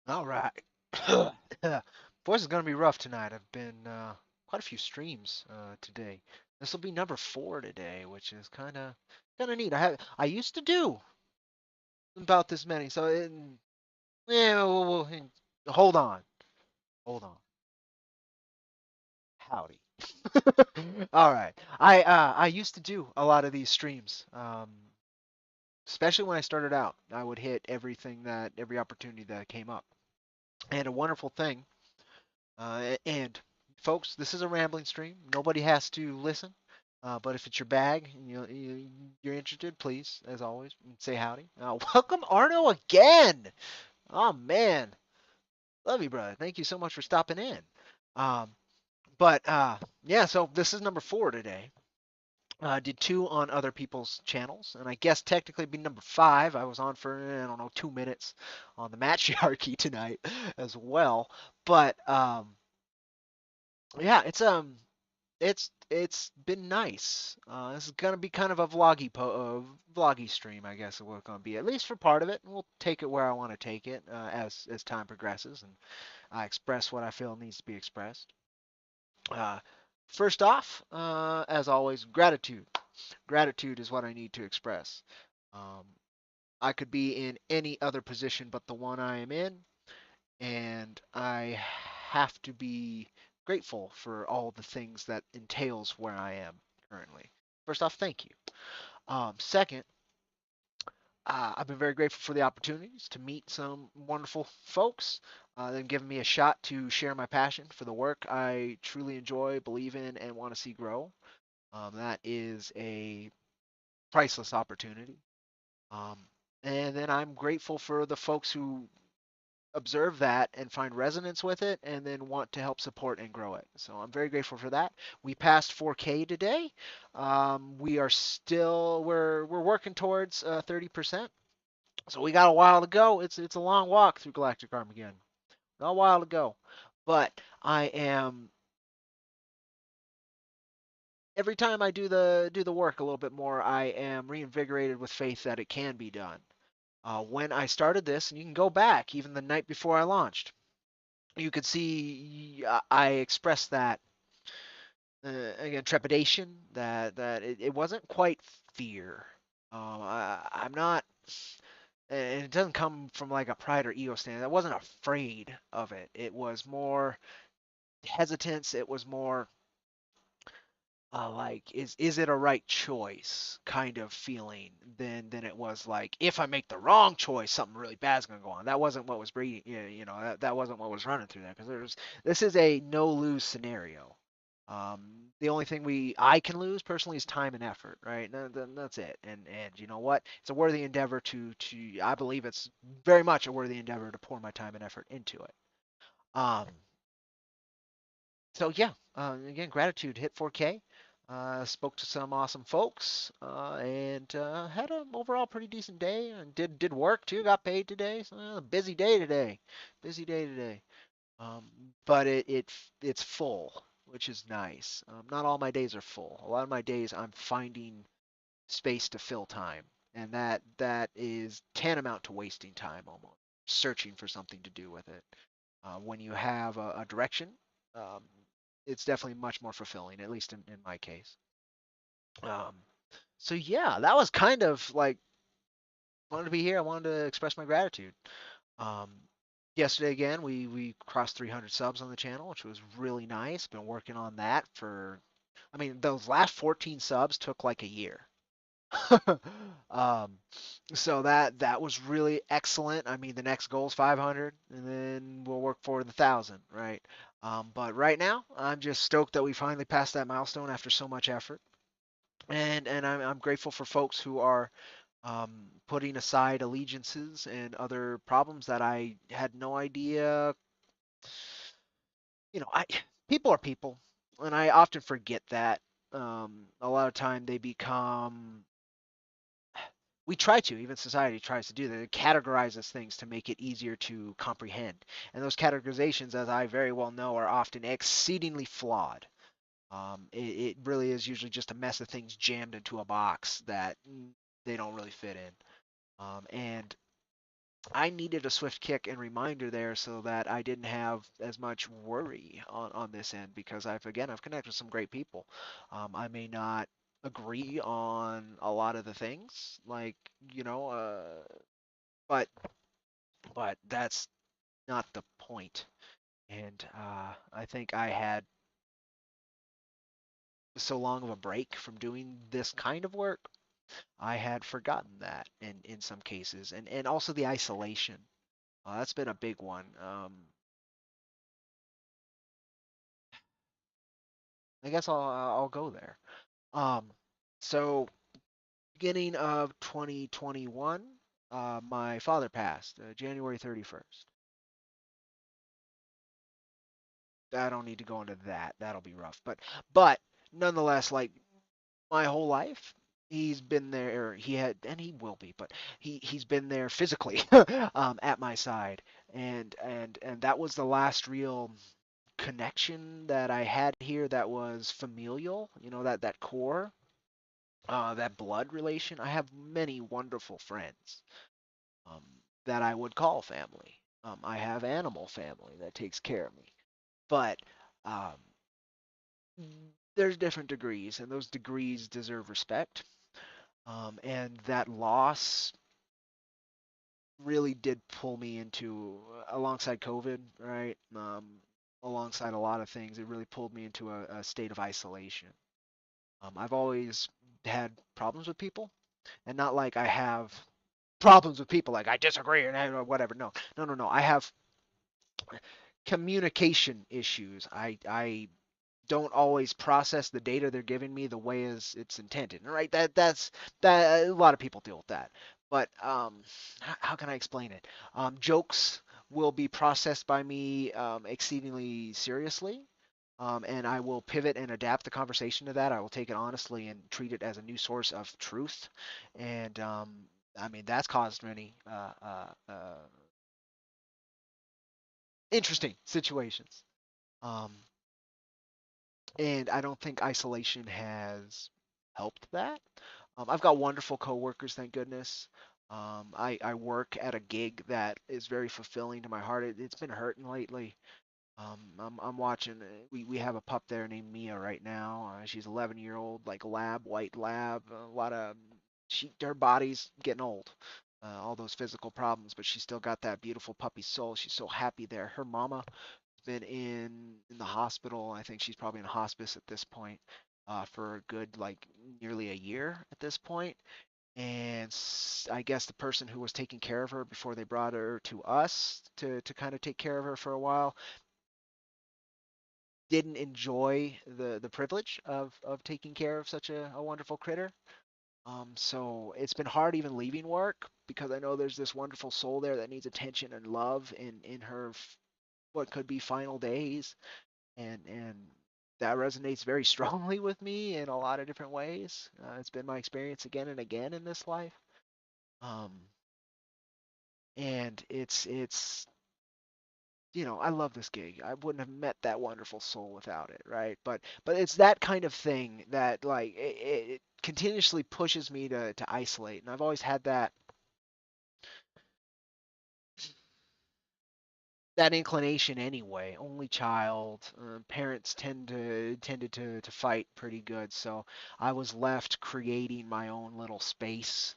All right. Voice is gonna be rough tonight. I've been quite a few streams today. This will be number 4 today, which is kind of neat. I used to do about this many, so yeah. Hold on, hold on. Howdy. All right. I used to do a lot of these streams. Especially when I started out, I would hit every opportunity that came up. And a wonderful thing. And folks, this is a rambling stream. Nobody has to listen. But if it's your bag and you're interested, please, as always, say howdy. Welcome, Arno, again. Oh man, love you, brother. Thank you so much for stopping in. Um, but yeah, so this is number 4 today. Did 2 on other people's channels, and I guess technically it'd be number 5. I was on for I don't know 2 minutes on the matriarchy tonight as well. But yeah, it's been nice. This is gonna be kind of a vloggy stream, I guess. It's gonna be at least for part of it, and we'll take it where I want to take it as time progresses, and I express what I feel needs to be expressed. Uh, First off, as always, gratitude. Gratitude is what I need to express. Um, I could be in any other position but the one I am in, and I have to be grateful for all the things that entails where I am currently. First off, thank you. Second, I've been very grateful for the opportunities to meet some wonderful folks. They've given me a shot to share my passion for the work I truly enjoy, believe in, and want to see grow. That is a priceless opportunity. Um, and then I'm grateful for the folks who observe that and find resonance with it and then want to help support and grow it. So I'm very grateful for that. We passed 4K today. We are still we're working towards 30%. So we got a while to go. It's a long walk through Galactic Armageddon. Got a while to go. But I am every time I do the work a little bit more, I am reinvigorated with faith that it can be done. When I started this, and you can go back even the night before I launched, you could see I expressed that again trepidation that it wasn't quite fear. I'm not, and it doesn't come from like a pride or ego stand. I wasn't afraid of it. It was more hesitance. It was more like is it a right choice kind of feeling than it was like if I make the wrong choice something really bad's gonna go on. That wasn't what was breeding. That wasn't what was running through there because there's this is a no lose scenario. The only thing I can lose personally is time and effort, right? That's it. And you know what? It's a worthy endeavor to I believe it's very much a worthy endeavor to pour my time and effort into it. Um, so yeah, again, gratitude hit 4K. Spoke to some awesome folks and had an overall pretty decent day. And did work too. Got paid today. So, busy day today. Busy day today. Um, but it's full, which is nice. Not all my days are full. A lot of my days I'm finding space to fill time, and that is tantamount to wasting time almost. Searching for something to do with it. When you have a direction, um, it's definitely much more fulfilling, at least in my case. Um, so yeah, that was kind of like wanted to be here. I wanted to express my gratitude. Um, Yesterday again, we crossed 300 subs on the channel, which was really nice. Been working on that for, I mean, those last 14 subs took like a year. um, so that was really excellent. I mean, the next goal is 500, and then we'll work for the 1,000, right? But right now, I'm just stoked that we finally passed that milestone after so much effort, and I'm grateful for folks who are putting aside allegiances and other problems that I had no idea. I people are people, and I often forget that. A lot of time they become we try to, even society tries to do that. It categorizes things to make it easier to comprehend. And those categorizations, as I very well know, are often exceedingly flawed. It really is usually just a mess of things jammed into a box that they don't really fit in. And I needed a swift kick and reminder there so that I didn't have as much worry on this end because I've connected with some great people. I may not agree on a lot of the things, like, you know, but that's not the point. And I think I had so long of a break from doing this kind of work, I had forgotten that in some cases, and also the isolation. That's been a big one. I guess I'll go there. Um, so beginning of 2021, my father passed January 31st. I don't need to go into that. That'll be rough. But nonetheless, like my whole life, he's been there. He had, and he will be, but he's been there physically at my side, and that was the last real connection that I had here that was familial. You know, that core, that blood relation. I have many wonderful friends um, that I would call family. I have animal family that takes care of me, but um, there's different degrees, and those degrees deserve respect. And that loss really did pull me into, alongside COVID, right? Alongside a lot of things, it really pulled me into a state of isolation. I've always had problems with people, and not like I have problems with people, like I disagree or whatever. No, no, no, no. I have communication issues. I don't always process the data they're giving me the way as it's intended. Right? That a lot of people deal with that. But how can I explain it? Jokes will be processed by me exceedingly seriously. And I will pivot and adapt the conversation to that. I will take it honestly and treat it as a new source of truth. And I mean, that's caused many interesting situations. Um, and I don't think isolation has helped that. I've got wonderful coworkers, thank goodness. I work at a gig that is very fulfilling to my heart. It's been hurting lately. I'm watching. We have a pup there named Mia right now. She's 11-year-old, like lab, white lab. A lot of her body's getting old. All those physical problems, but she's still got that beautiful puppy soul. She's so happy there. Her mama been in the hospital. I think she's probably in hospice at this point for a good like nearly a year at this point. And I guess the person who was taking care of her before they brought her to us to kind of take care of her for a while didn't enjoy the privilege of taking care of such a wonderful critter. So it's been hard even leaving work because I know there's this wonderful soul there that needs attention and love in her what could be final days, and that resonates very strongly with me in a lot of different ways. It's been my experience again and again in this life, um, and it's I love this gig. I wouldn't have met that wonderful soul without it, right? But it's that kind of thing that like it continuously pushes me to isolate, and I've always had that inclination anyway. Only child, parents tended to fight pretty good, so I was left creating my own little space,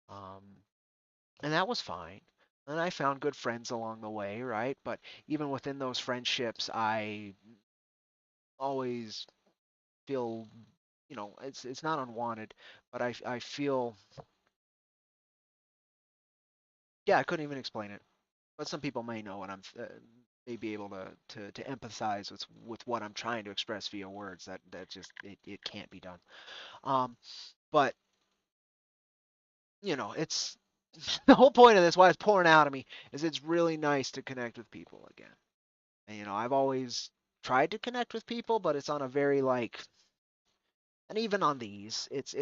um, and that was fine. And I found good friends along the way, right? But even within those friendships, I always feel, it's not unwanted, but I feel, yeah, I couldn't even explain it. But some people may know, and may be able to empathize with what I'm trying to express via words. That just it can't be done. Um, but it's the whole point of this. Why it's pouring out of me is it's really nice to connect with people again. And I've always tried to connect with people, but it's on a very like, and even on these, it's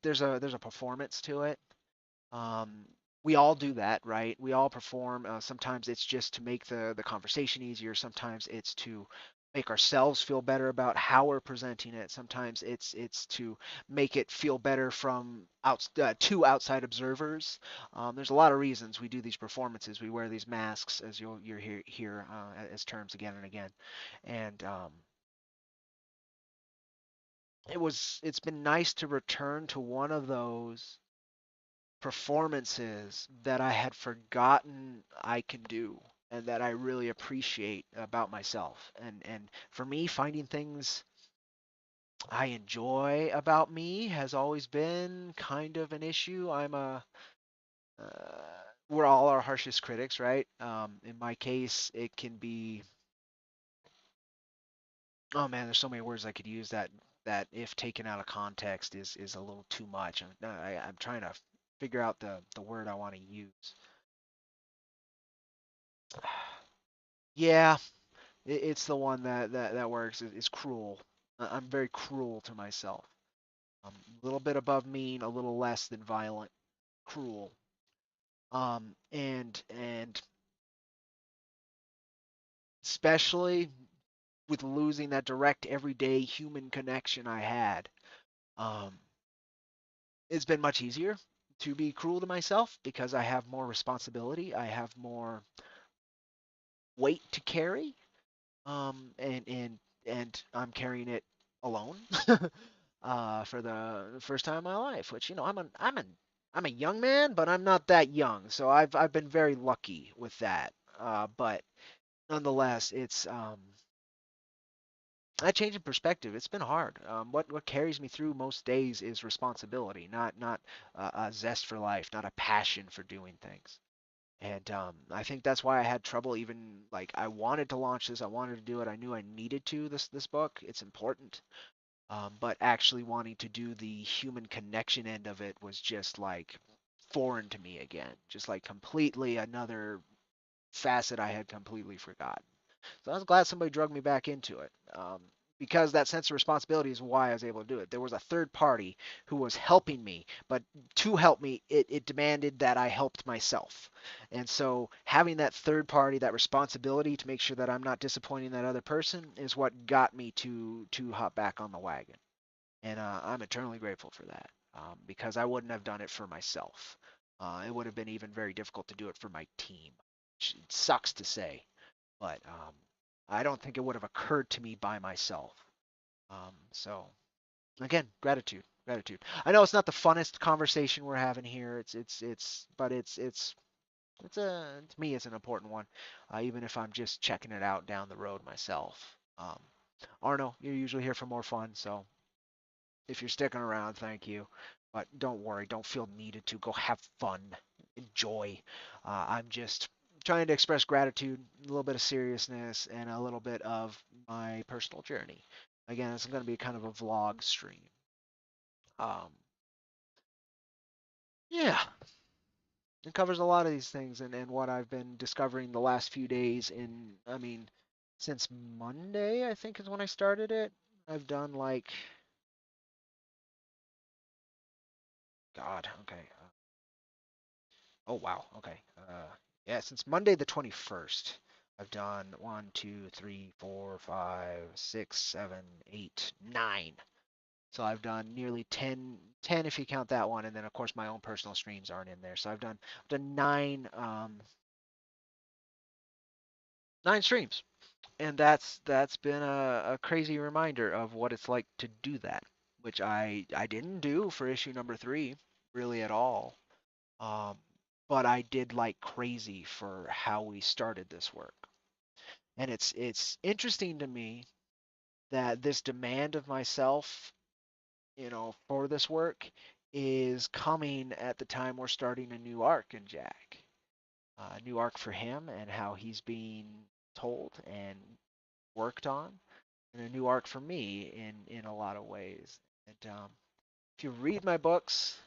there's a performance to it. Um, we all do that, right? We all perform. Sometimes it's just to make the conversation easier. Sometimes it's to make ourselves feel better about how we're presenting it. Sometimes it's to make it feel better from to outside observers. There's a lot of reasons we do these performances. We wear these masks, as you're here as terms again and again, and it's been nice to return to one of those performances that I had forgotten I can do and that I really appreciate about myself. And for me, finding things I enjoy about me has always been kind of an issue. We're all our harshest critics, right? In my case, it can be, oh man, there's so many words I could use that if taken out of context is a little too much. I'm trying to figure out the word I want to use. Yeah, it's the one that works. Is cruel. I'm very cruel to myself. A little bit above mean, a little less than violent. Cruel. And especially with losing that direct everyday human connection I had, um, it's been much easier to be cruel to myself because I have more responsibility. I have more weight to carry. And I'm carrying it alone for the first time in my life. Which I'm a young man, but I'm not that young, so I've been very lucky with that. But nonetheless, it's that change in perspective. It's been hard. What carries me through most days is responsibility, not a zest for life, not a passion for doing things. And I think that's why I had trouble even like I wanted to launch this. I wanted to do it. I knew I needed to this book. It's important. But actually wanting to do the human connection end of it was just like foreign to me again. Just like completely another facet I had completely forgotten. So I was glad somebody drugged me back into it. Because that sense of responsibility is why I was able to do it. There was a third party who was helping me, but to help me, it demanded that I helped myself. And so having that third party, that responsibility to make sure that I'm not disappointing that other person is what got me to hop back on the wagon. And I'm eternally grateful for that because I wouldn't have done it for myself. It would have been even very difficult to do it for my team. It sucks to say, but I don't think it would have occurred to me by myself. So again, gratitude, gratitude. I know it's not the funnest conversation we're having here. But it's a to me it's an important one, even if I'm just checking it out down the road myself. Arno, you're usually here for more fun, so if you're sticking around, thank you. But don't worry, don't feel needed to. Go have fun, enjoy. I'm just trying to express gratitude, a little bit of seriousness, and a little bit of my personal journey. Again, it's going to be kind of a vlog stream. Um, yeah, it covers a lot of these things and what I've been discovering the last few days. I mean, since Monday, I think is when I started it. I've done like, God, okay. Oh wow. Okay. Yeah, since Monday the 21st, I've done one, two, three, four, five, six, seven, eight, nine. So I've done nearly 10 if you count that one, and then of course my own personal streams aren't in there. So I've done nine streams, and that's been a crazy reminder of what it's like to do that, which I didn't do for issue number three really at all. Um, but I did like crazy for how we started this work. And it's interesting to me that this demand of myself, for this work is coming at the time we're starting a new arc in Jack. A new arc for him and how he's being told and worked on, and a new arc for me in a lot of ways. And if you read my books,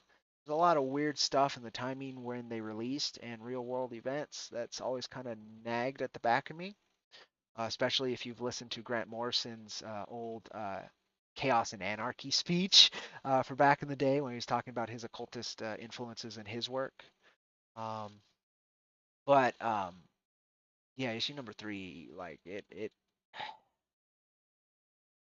there's a lot of weird stuff in the timing when they released and real world events that's always kind of nagged at the back of me, especially if you've listened to Grant Morrison's old Chaos and Anarchy speech for back in the day when he was talking about his occultist influences in his work. Um, but yeah, issue number three, like it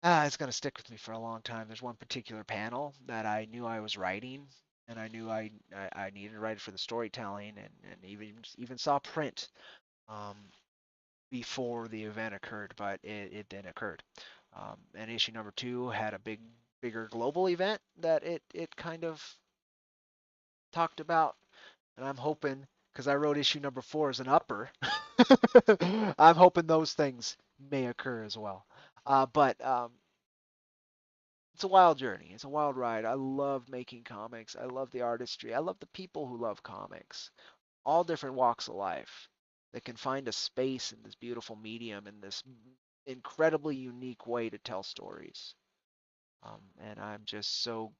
It's going to stick with me for a long time. There's one particular panel that I knew I was writing, and I knew I needed to write it for the storytelling, and even saw print um, before the event occurred, but it then occurred. And issue number two had a bigger global event that it kind of talked about, and I'm hoping because I wrote issue number four as an upper, I'm hoping those things may occur as well. But it's a wild journey. It's a wild ride. I love making comics. I love the artistry. I love the people who love comics. All different walks of life that can find a space in this beautiful medium in this incredibly unique way to tell stories. And I'm just so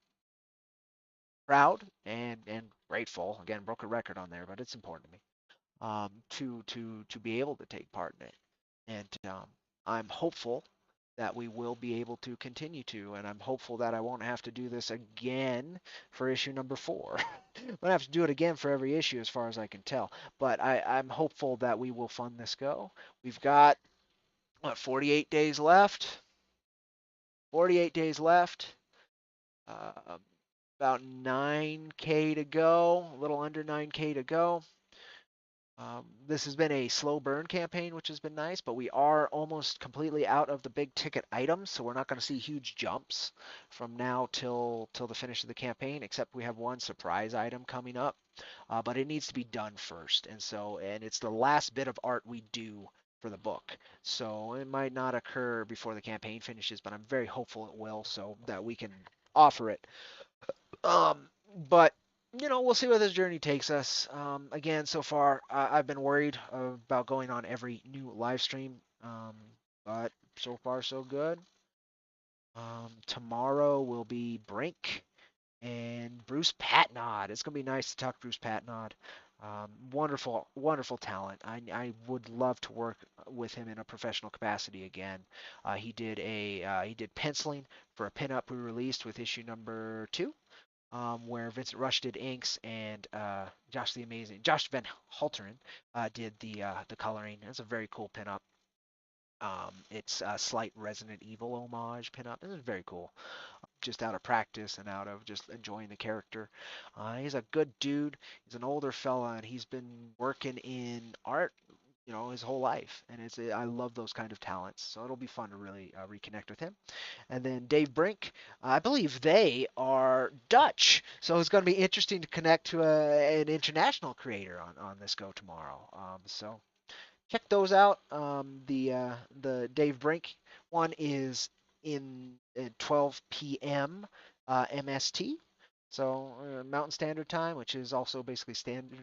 proud and grateful. Again, broke a record on there, but it's important to me. To be able to take part in it. And I'm hopeful that we will be able to continue to, and I'm hopeful that I won't have to do this again for issue number four. I'm gonna have to do it again for every issue, as far as I can tell. But I'm hopeful that we will fund this go. We've got what, 48 days left. 48 days left. Uh, about 9K to go. A little under 9K to go. This has been a slow burn campaign, which has been nice, but we are almost completely out of the big ticket items, so we're not going to see huge jumps from now till the finish of the campaign, except we have one surprise item coming up, but it needs to be done first, and it's the last bit of art we do for the book, so it might not occur before the campaign finishes, but I'm very hopeful it will, so that we can offer it. But we'll see where this journey takes us. Again, so far, I've been worried about going on every new live stream, but so far so good. Tomorrow will be Brink and Bruce Patnod. It's gonna be nice to talk to Bruce Patnod. Wonderful, wonderful talent. I would love to work with him in a professional capacity again. He did penciling for a pinup we released with issue number two, where Vincent Rush did inks and Josh Van Halteren did the coloring. It's a very cool pinup. It's a slight Resident Evil homage pinup. It's very cool. Just out of practice and out of just enjoying the character. He's a good dude. He's an older fella, and he's been working in art, his whole life. And I love those kind of talents. So it'll be fun to really reconnect with him. And then Dave Brink, I believe they are Dutch, so it's going to be interesting to connect to an international creator on this go tomorrow. So check those out. The Dave Brink one is in at 12 p.m. MST, so Mountain Standard Time, which is also basically standard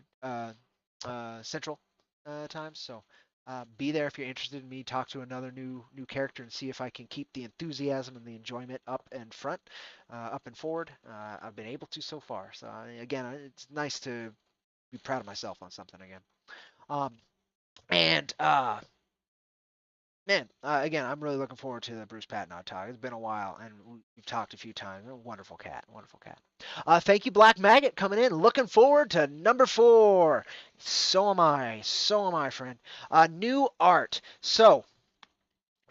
Central Time. So be there if you're interested in me. Talk to another new character and see if I can keep the enthusiasm and the enjoyment up and front, up and forward. I've been able to so far. So again, it's nice to be proud of myself on something again. Um, and Man, again, I'm really looking forward to the Bruce Patton talk. It's been a while, and we've talked a few times. Wonderful cat, wonderful cat. Thank you, Black Maggot, coming in. Looking forward to number four. So am I, friend. New art. So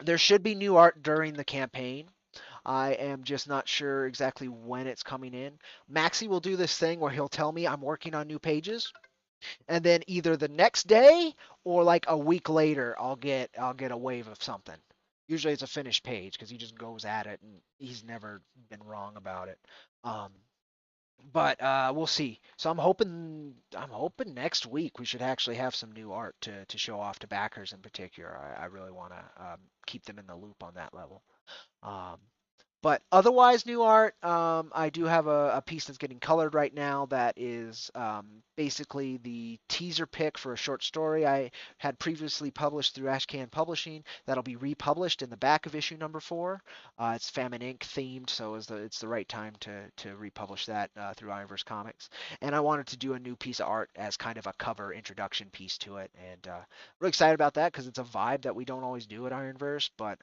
there should be new art during the campaign. I am just not sure exactly when it's coming in. Maxie will do this thing where he'll tell me I'm working on new pages, and then either the next day or like a week later I'll get a wave of something. Usually it's a finished page because he just goes at it and he's never been wrong about it. Um, but we'll see. So I'm hoping next week we should actually have some new art to show off to backers in particular. I really want to keep them in the loop on that level. Um, but otherwise, new art. I do have a piece that's getting colored right now that is basically the teaser pick for a short story I had previously published through Ashcan Publishing. That'll be republished in the back of issue number four. It's Famine Inc. themed, so it's the right time to republish that through IronVerse Comics. And I wanted to do a new piece of art as kind of a cover introduction piece to it, and really excited about that because it's a vibe that we don't always do at IronVerse, but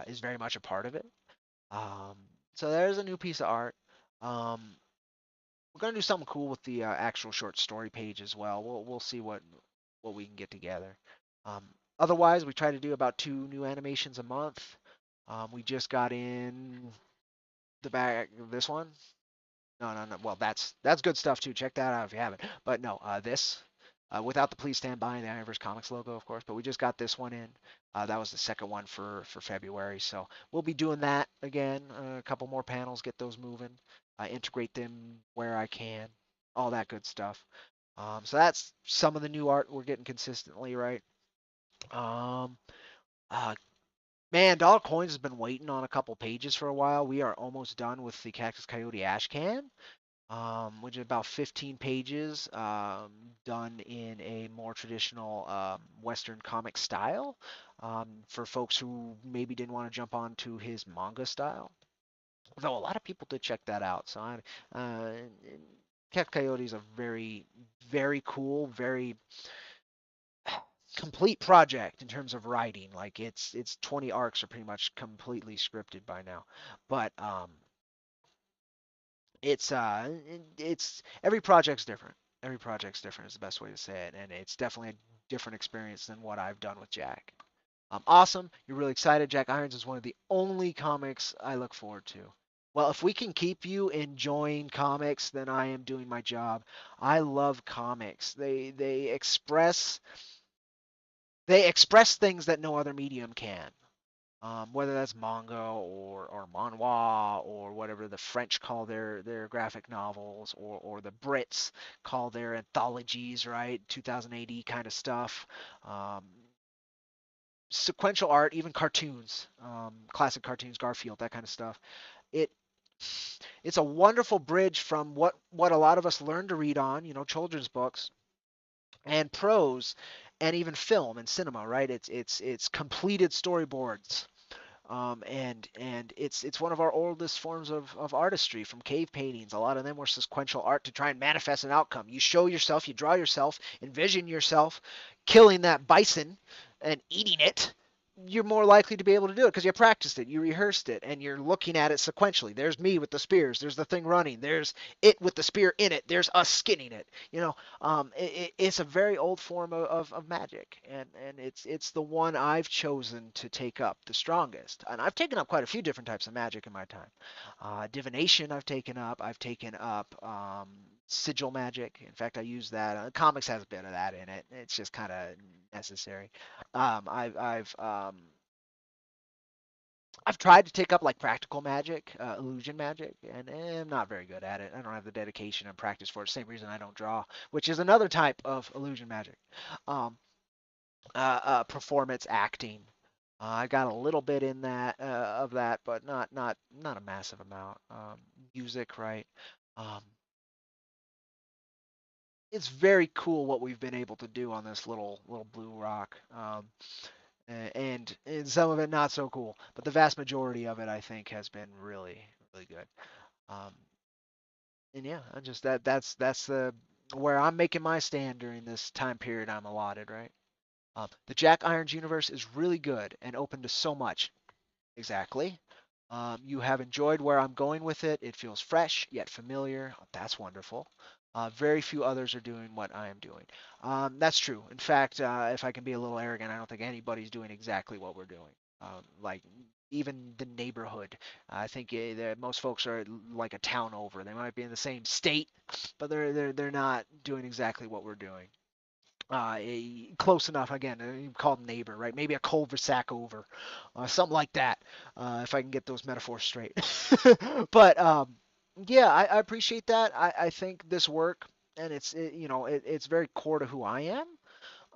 is very much a part of it. Um, so there's a new piece of art. Um, we're gonna do something cool with the actual short story page as well. We'll see what we can get together. Um, Otherwise, we try to do about two new animations a month. We just got in the back this one. No, no, no. Well, that's good stuff too. Check that out if you haven't. But no, this without the Please Stand By and the IronVerse Comics logo, of course. But we just got this one in. That was the second one for February. So we'll be doing that again. A couple more panels, get those moving. Integrate them where I can. All that good stuff. So that's some of the new art we're getting consistently, right? Um, uh, Man, Dollar Coins has been waiting on a couple pages for a while. We are almost done with the Cactus Coyote Ash Can, which is about 15 pages, done in a more traditional Western comic style, for folks who maybe didn't want to jump onto his manga style. Though a lot of people did check that out. So uh, Cactus Coyote is a very, very cool, very complete project in terms of writing. Like it's 20 arcs are pretty much completely scripted by now, but it's every project's different. Every project's different is the best way to say it, and it's definitely a different experience than what I've done with Jack. Awesome. You're really excited. Jack Irons is one of the only comics I look forward to. Well, if we can keep you enjoying comics, then I am doing my job. I love comics. They express things that no other medium can. Whether that's manga or manhwa or whatever the French call their graphic novels, or the Brits call their anthologies, right? 2000 AD kind of stuff. Um, Sequential art, even cartoons, classic cartoons, Garfield, that kind of stuff. It it's a wonderful bridge from what a lot of us learn to read on, children's books and prose, and even film and cinema, right? It's completed storyboards, and it's one of our oldest forms of artistry from cave paintings. A lot of them were sequential art to try and manifest an outcome. You show yourself, you draw yourself, envision yourself killing that bison and eating it. You're more likely to be able to do it because you practiced it, you rehearsed it, and you're looking at it sequentially. There's me with the spears, there's the thing running, there's it with the spear in it, there's us skinning it. It's a very old form of magic, and it's the one I've chosen to take up the strongest. And I've taken up quite a few different types of magic in my time. Divination I've taken up. I've taken up sigil magic. In fact, I use that. Comics has a bit of that in it. It's just kind of necessary. I've tried to take up like practical magic, illusion magic, and I'm not very good at it. I don't have the dedication and practice for it. Same reason I don't draw, which is another type of illusion magic. Um, Performance acting. I got a little bit in that of that, but not a massive amount. Music, right? Um, it's very cool what we've been able to do on this little blue rock. And some of it not so cool, but the vast majority of it I think has been really really good. Um, and yeah, I just that's the where I'm making my stand during this time period I'm allotted, right? The Jack Irons universe is really good and open to so much. Exactly. You have enjoyed where I'm going with it. It feels fresh yet familiar. That's wonderful. Very few others are doing what I am doing. That's true. In fact, if I can be a little arrogant, I don't think anybody's doing exactly what we're doing. Like even the neighborhood, I think most folks are like a town over. They might be in the same state, but they're not doing exactly what we're doing. Close enough again, called neighbor, right? Maybe a cul-de-sac over, something like that, if I can get those metaphors straight. But yeah, I appreciate that. I think this work, and it's very core to who I am.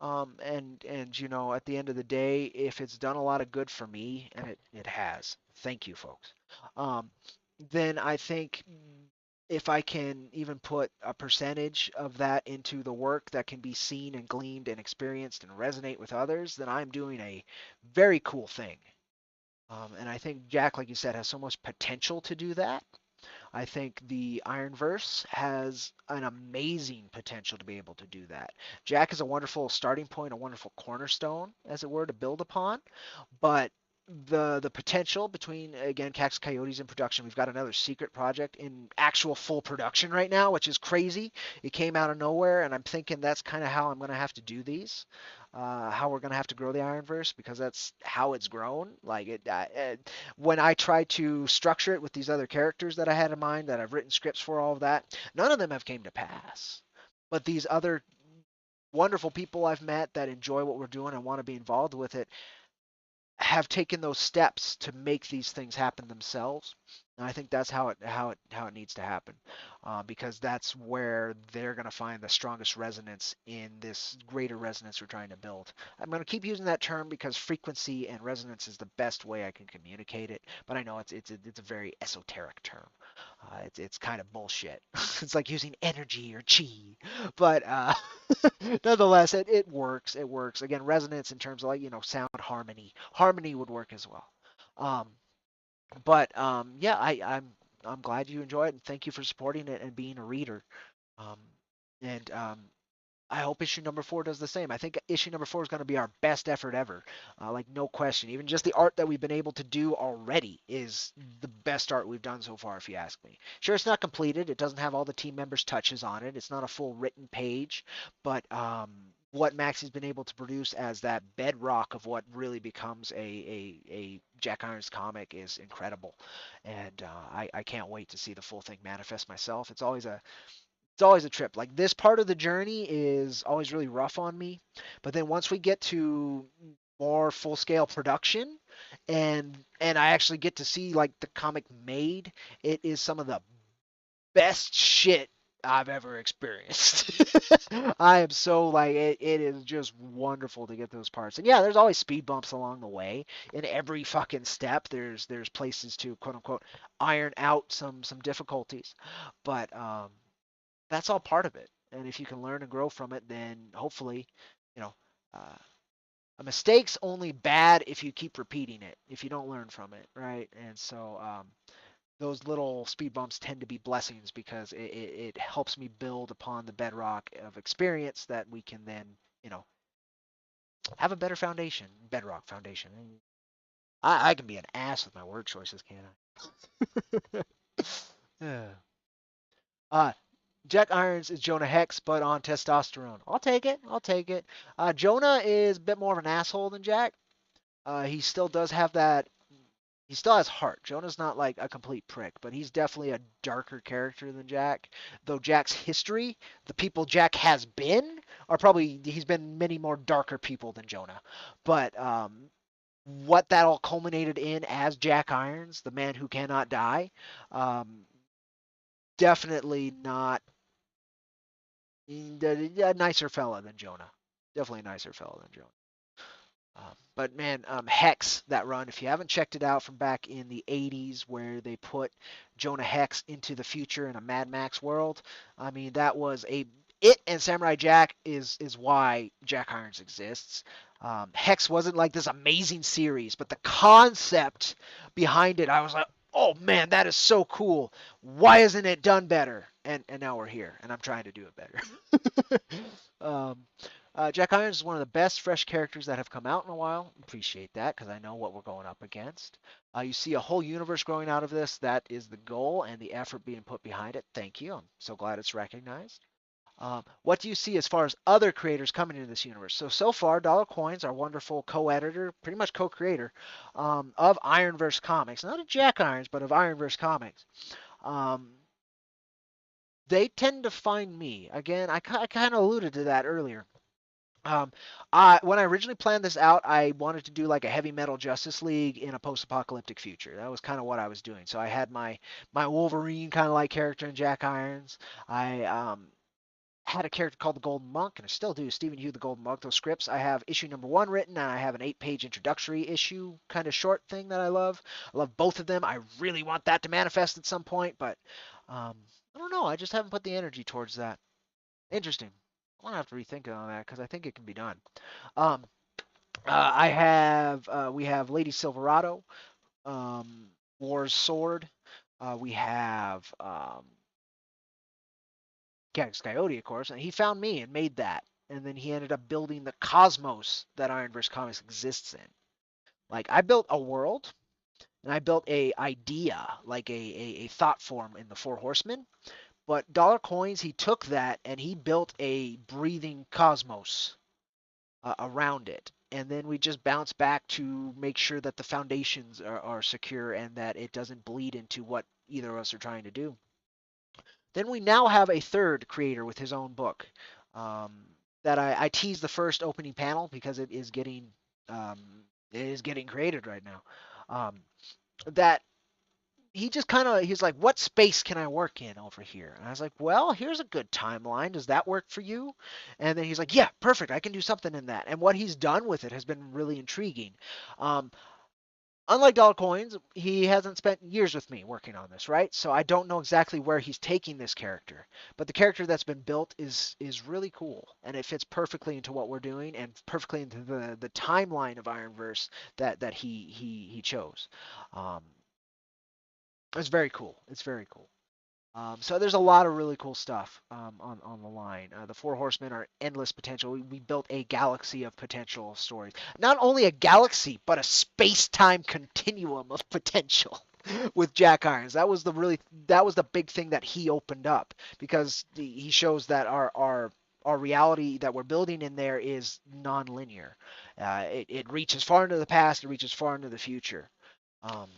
And at the end of the day, if it's done a lot of good for me, and it has, thank you, folks. Um, then I think if I can even put a percentage of that into the work that can be seen and gleaned and experienced and resonate with others, then I'm doing a very cool thing. And I think Jack, like you said, has so much potential to do that. I think the Ironverse has an amazing potential to be able to do that. Jack is a wonderful starting point, a wonderful cornerstone, as it were, to build upon. But the potential between, again, Cax Coyotes in production. We've got another secret project in actual full production right now, which is crazy. It came out of nowhere, and I'm thinking that's kind of how I'm going to have to do these. How we're going to have to grow the Ironverse, because that's how it's grown. Like when I tried to structure it with these other characters that I had in mind, that I've written scripts for, all of that, none of them have came to pass. But these other wonderful people I've met that enjoy what we're doing and want to be involved with it have taken those steps to make these things happen themselves. And I think that's how it needs to happen, because that's where they're going to find the strongest resonance in this greater resonance we're trying to build. I'm going to keep using that term because frequency and resonance is the best way I can communicate it. But I know it's a very esoteric term. It's kind of bullshit. It's like using energy or chi, but nonetheless, it works. It works. Again, resonance in terms of, like, sound harmony. Harmony would work as well. Um, but yeah, I'm glad you enjoy it, and thank you for supporting it and being a reader. Um, and I hope issue number 4 does the same. I think issue number 4 is going to be our best effort ever. Like, no question. Even just the art that we've been able to do already is the best art we've done so far, if you ask me. Sure, it's not completed. It doesn't have all the team members' touches on it. It's not a full written page. But what Maxie's been able to produce as that bedrock of what really becomes a Jack Irons comic is incredible. And I can't wait to see the full thing manifest myself. It's always a trip. Like, this part of the journey is always really rough on me, but then once we get to more full scale production, and I actually get to see, like, the comic made, it is some of the best shit I've ever experienced. I am so, like, it is just wonderful to get those parts. And yeah, there's always speed bumps along the way. In every fucking step, there's places to, quote unquote, iron out some difficulties. But that's all part of it. And if you can learn and grow from it, then hopefully, you know, uh, a mistake's only bad if you keep repeating it, if you don't learn from it, right? And so those little speed bumps tend to be blessings, because it helps me build upon the bedrock of experience that we can then, you know, have a better foundation, bedrock foundation. I can be an ass with my word choices, can't I? Yeah. Uh, Jack Irons is Jonah Hex, but on testosterone. I'll take it. I'll take it. Jonah is a bit more of an asshole than Jack. He still does have that. He still has heart. Jonah's not like a complete prick, but he's definitely a darker character than Jack. Though Jack's history, the people Jack has been, are probably, he's been many more darker people than Jonah. But what that all culminated in as Jack Irons, the man who cannot die, um, definitely not a nicer fella than Jonah. Definitely a nicer fella than Jonah. But man, Hex, that run, if you haven't checked it out from back in the 80s, where they put Jonah Hex into the future in a Mad Max world, I mean, that was it, and Samurai Jack is why Jack Irons exists. Hex wasn't like this amazing series, but the concept behind it, I was like, oh man, that is so cool. Why isn't it done better? And now we're here, and I'm trying to do it better. um, Jack Irons is one of the best fresh characters that have come out in a while. Appreciate that, because I know what we're going up against. You see a whole universe growing out of this. That is the goal and the effort being put behind it. Thank you. I'm so glad it's recognized. What do you see as far as other creators coming into this universe? So far, Dollar Coins, our wonderful co-editor, pretty much co-creator of IronVerse Comics, not of Jack Irons, but of IronVerse Comics. Um, they tend to find me. Again, I kind of alluded to that earlier. Um, when I originally planned this out, I wanted to do like a heavy metal Justice League in a post-apocalyptic future. That was kind of what I was doing. So I had my Wolverine kind of like character in Jack Irons. I had a character called the Golden Monk, and I still do. Stephen Hugh, the Golden Monk. Those scripts, I have issue number 1 written, and I have an 8-page introductory issue kind of short thing that I love. I love both of them. I really want that to manifest at some point, but um, I don't know. I just haven't put the energy towards that. Interesting. I'm gonna have to rethink on that, because I think it can be done. Um, we have Lady Silverado, um, War's Sword. We have Cax Coyote, of course, and he found me and made that. And then he ended up building the cosmos that IronVerse Comics exists in. Like I built a world and I built a idea, like a thought form in the Four Horsemen. But Dollar Coins, he took that and he built a breathing cosmos around it. And then we just bounce back to make sure that the foundations are secure and that it doesn't bleed into what either of us are trying to do. Then we now have a third creator with his own book um, that I teased the first opening panel because um, it is getting created right now. Um, that he just kind of he's like, what space can I work in over here? And I was like, well, here's a good timeline. Does that work for you? And then he's like, yeah, perfect. I can do something in that. And what he's done with it has been really intriguing. Um, Unlike Dollar Coins, he hasn't spent years with me working on this, right? So I don't know exactly where he's taking this character, but the character that's been built is really cool, and it fits perfectly into what we're doing and perfectly into the timeline of IronVerse that he chose. Um, it's very cool. It's very cool. So there's a lot of really cool stuff on the line. The Four Horsemen are endless potential. We built a galaxy of potential stories. Not only a galaxy, but a space-time continuum of potential with Jack Irons. That was the big thing that he opened up because he shows that our reality that we're building in there is non-linear. It reaches far into the past. It reaches far into the future. Um,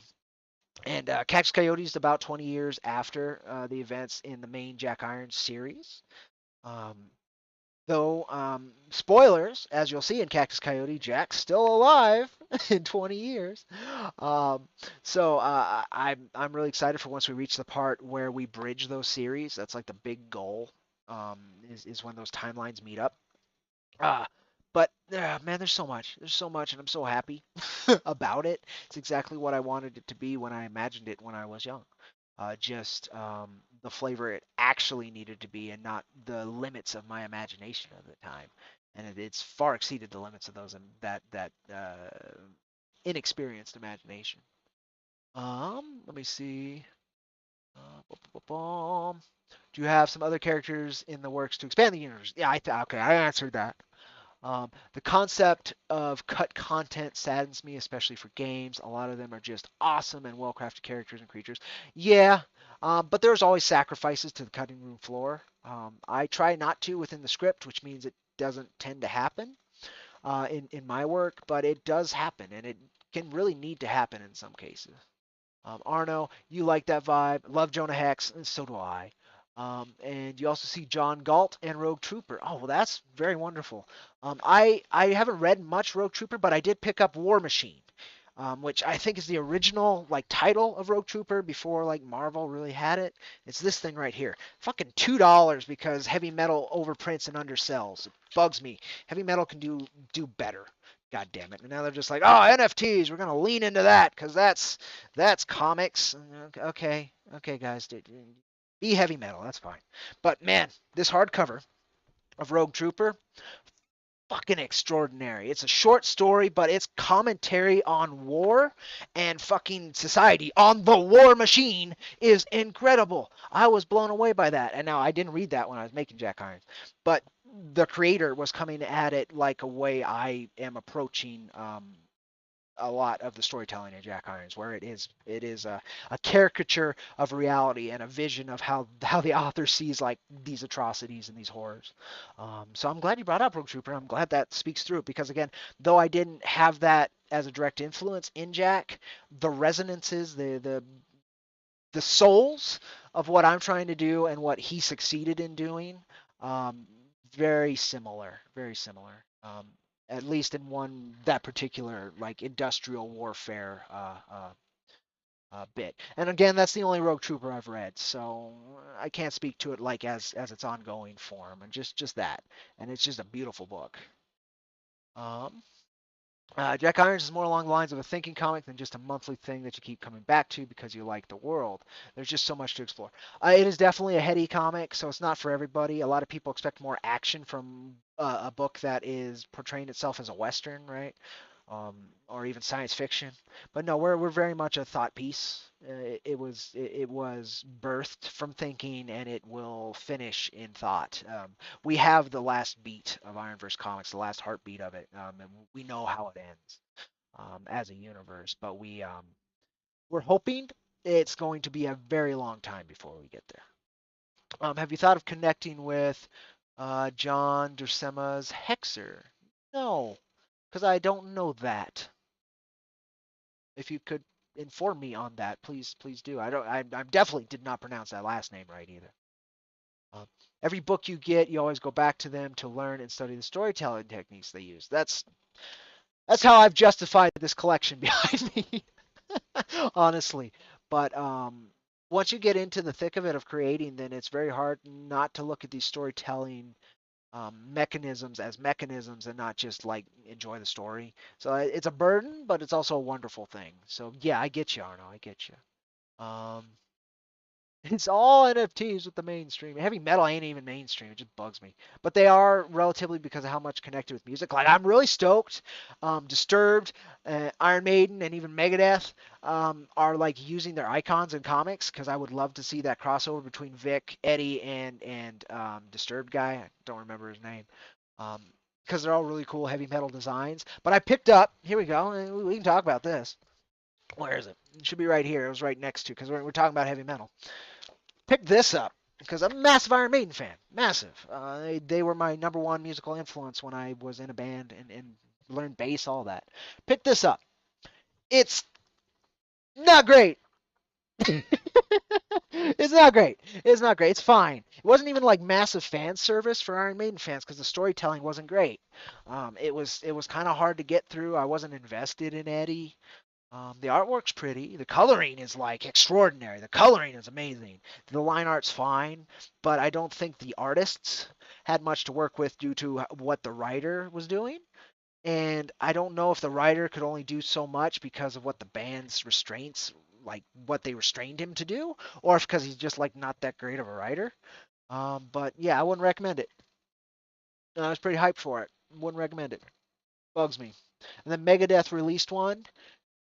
and Cactus Coyote is about 20 years after the events in the main Jack Irons series. Um, though, spoilers, as you'll see in Cactus Coyote, Jack's still alive in 20 years. Um, so I'm really excited for once we reach the part where we bridge those series. That's like the big goal. Is when those timelines meet up. Uh, but man, there's so much. There's so much, and I'm so happy about it. It's exactly what I wanted it to be when I imagined it when I was young. Just the flavor it actually needed to be, and not the limits of my imagination at the time. And it's far exceeded the limits of those and that inexperienced imagination. Let me see. Do you have some other characters in the works to expand the universe? Yeah, okay, I answered that. The concept of cut content saddens me, especially for games. A lot of them are just awesome and well-crafted characters and creatures. Yeah, but there's always sacrifices to the cutting room floor. I try not to within the script, which means it doesn't tend to happen in my work, but it does happen, and it can really need to happen in some cases. Arno, you like that vibe. Love Jonah Hex, and so do I. And you also see John Galt and Rogue Trooper. Oh, well, that's very wonderful. I haven't read much Rogue Trooper, but I did pick up War Machine, which I think is the original like title of Rogue Trooper before like Marvel really had it. It's this thing right here. Fucking $2 because Heavy Metal overprints and undersells. It bugs me. Heavy Metal can do better. God damn it. And now they're just like, oh, NFTs, we're going to lean into that because that's comics. Okay, okay, guys, be Heavy Metal, that's fine. But man, this hardcover of Rogue Trooper, fucking extraordinary. It's a short story, but it's commentary on war and fucking society on the war machine is incredible. I was blown away by that. And now I didn't read that when I was making Jack Irons, but the creator was coming at it like a way I am approaching a lot of the storytelling in Jack Irons, where it is a caricature of reality and a vision of how the author sees like these atrocities and these horrors. So I'm glad you brought up Rogue Trooper. I'm glad that speaks through it because again, though I didn't have that as a direct influence in Jack, the resonances, the souls of what I'm trying to do and what he succeeded in doing, um, very similar, very similar. At least in one that particular like industrial warfare bit. And again, that's the only Rogue Trooper I've read, so I can't speak to it like as its ongoing form, and just that. And it's just a beautiful book. Um, Jack Irons is more along the lines of a thinking comic than just a monthly thing that you keep coming back to because you like the world. There's just so much to explore. It is definitely a heady comic, so it's not for everybody. A lot of people expect more action from a book that is portraying itself as a Western, right? Or even science fiction. But no, we're very much a thought piece. It was birthed from thinking, and it will finish in thought. We have the last beat of IronVerse Comics, the last heartbeat of it, and we know how it ends. as a universe, but we're hoping it's going to be a very long time before we get there. Have you thought of connecting with John Dursema's Hexer? No, because I don't know that. If you could inform me on that, please do. I don't. I definitely did not pronounce that last name right either. Uh, every book you get, you always go back to them to learn and study the storytelling techniques they use. That's how I've justified this collection behind me, honestly. But once you get into the thick of it of creating, then it's very hard not to look at these storytelling mechanisms as mechanisms and not just like enjoy the story. So it's a burden, but it's also a wonderful thing. So yeah, I get you, Arno. I get you. Um, it's all NFTs with the mainstream. Heavy metal ain't even mainstream. It just bugs me. But they are relatively because of how much connected with music. Like I'm really stoked. Disturbed, Iron Maiden, and even Megadeth are like using their icons in comics because I would love to see that crossover between Vic, Eddie, and Disturbed guy. I don't remember his name. Because they're all really cool heavy metal designs. But I picked up. Here we go. And we can talk about this. Where is it? It should be right here. It was right next to because we're talking about heavy metal. Picked this up because I'm a massive Iron Maiden fan. Massive. They were my number one musical influence when I was in a band and learned bass, all that. Picked this up. It's not great. It's not great. It's not great. It's fine. It wasn't even like massive fan service for Iron Maiden fans because the storytelling wasn't great. It was kind of hard to get through. I wasn't invested in Eddie. The artwork's pretty. The coloring is like extraordinary. The coloring is amazing. The line art's fine, but I don't think the artists had much to work with due to what the writer was doing. And I don't know if the writer could only do so much because of what the band's restraints, like what they restrained him to do, or if because he's just like not that great of a writer. But yeah, I wouldn't recommend it. I was pretty hyped for it. Wouldn't recommend it. Bugs me. And then Megadeth released one,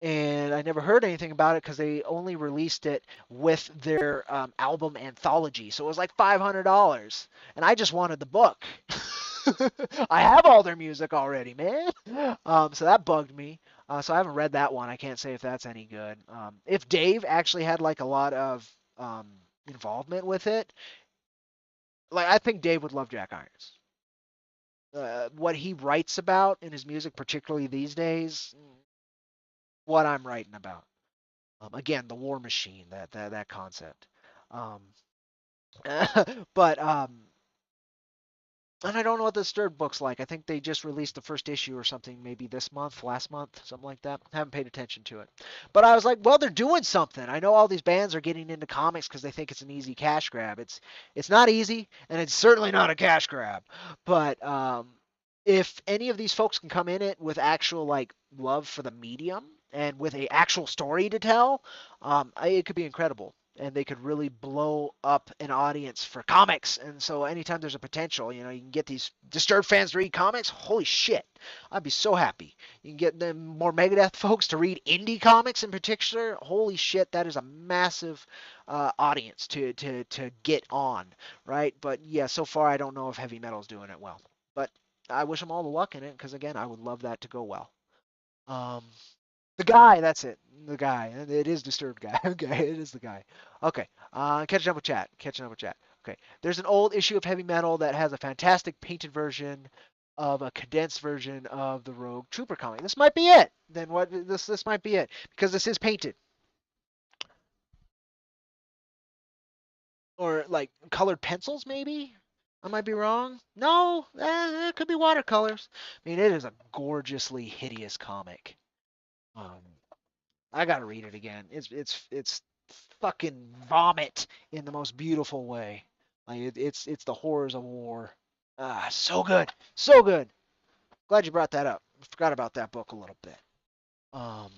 and I never heard anything about it because they only released it with their album anthology. So it was like $500, and I just wanted the book. I have all their music already, man. So that bugged me. So I haven't read that one. I can't say if that's any good. If Dave actually had like a lot of involvement with it, like I think Dave would love Jack Irons. What he writes about in his music, particularly these days, what I'm writing about. Again, the war machine, that concept. Um, but and I don't know what this third book's like. I think they just released the first issue or something, maybe this month, last month, something like that. Haven't paid attention to it. But I was like, well, they're doing something. I know all these bands are getting into comics because they think it's an easy cash grab. It's not easy, and it's certainly not a cash grab. But if any of these folks can come in it with actual like love for the medium and with a actual story to tell, it could be incredible and they could really blow up an audience for comics. And so anytime there's a potential, you can get these Disturbed fans to read comics. Holy shit, I'd be so happy. You can get them more Megadeth folks to read indie comics in particular. Holy shit, that is a massive audience to get on, right? But yeah, so far I don't know if heavy metal's doing it well. But I wish them all the luck in it because again, I would love that to go well. Um, the guy, that's it. The guy. It is Disturbed guy. Okay, it is the guy. Okay. Catching up with chat. Catching up with chat. Okay. There's an old issue of Heavy Metal that has a fantastic painted version of a condensed version of the Rogue Trooper comic. This might be it. Then what? This might be it because this is painted or like colored pencils maybe. I might be wrong. No, it could be watercolors. I mean, it is a gorgeously hideous comic. Um, I gotta read it again. It's fucking vomit in the most beautiful way. Like it's the horrors of war. So good, so good. Glad you brought that up. I forgot about that book a little bit. Um,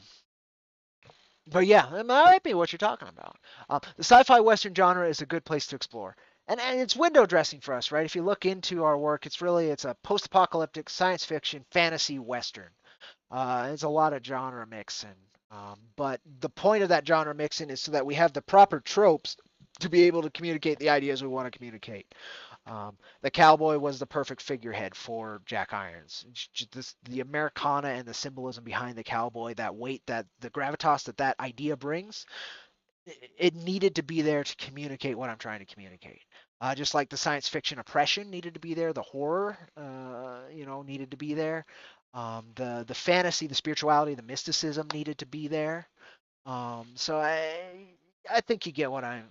but yeah, it might be what you're talking about. The sci-fi western genre is a good place to explore. And it's window dressing for us, right? If you look into our work, it's a post-apocalyptic science fiction fantasy western. It's a lot of genre mixing. But the point of that genre mixing is so that we have the proper tropes to be able to communicate the ideas we want to communicate. The cowboy was the perfect figurehead for Jack Irons. The Americana and the symbolism behind the cowboy, that weight, that the gravitas that that idea brings, it needed to be there to communicate what I'm trying to communicate. Just like the science fiction oppression needed to be there, the horror, needed to be there. The fantasy, the spirituality, the mysticism needed to be there. So I think you get what I'm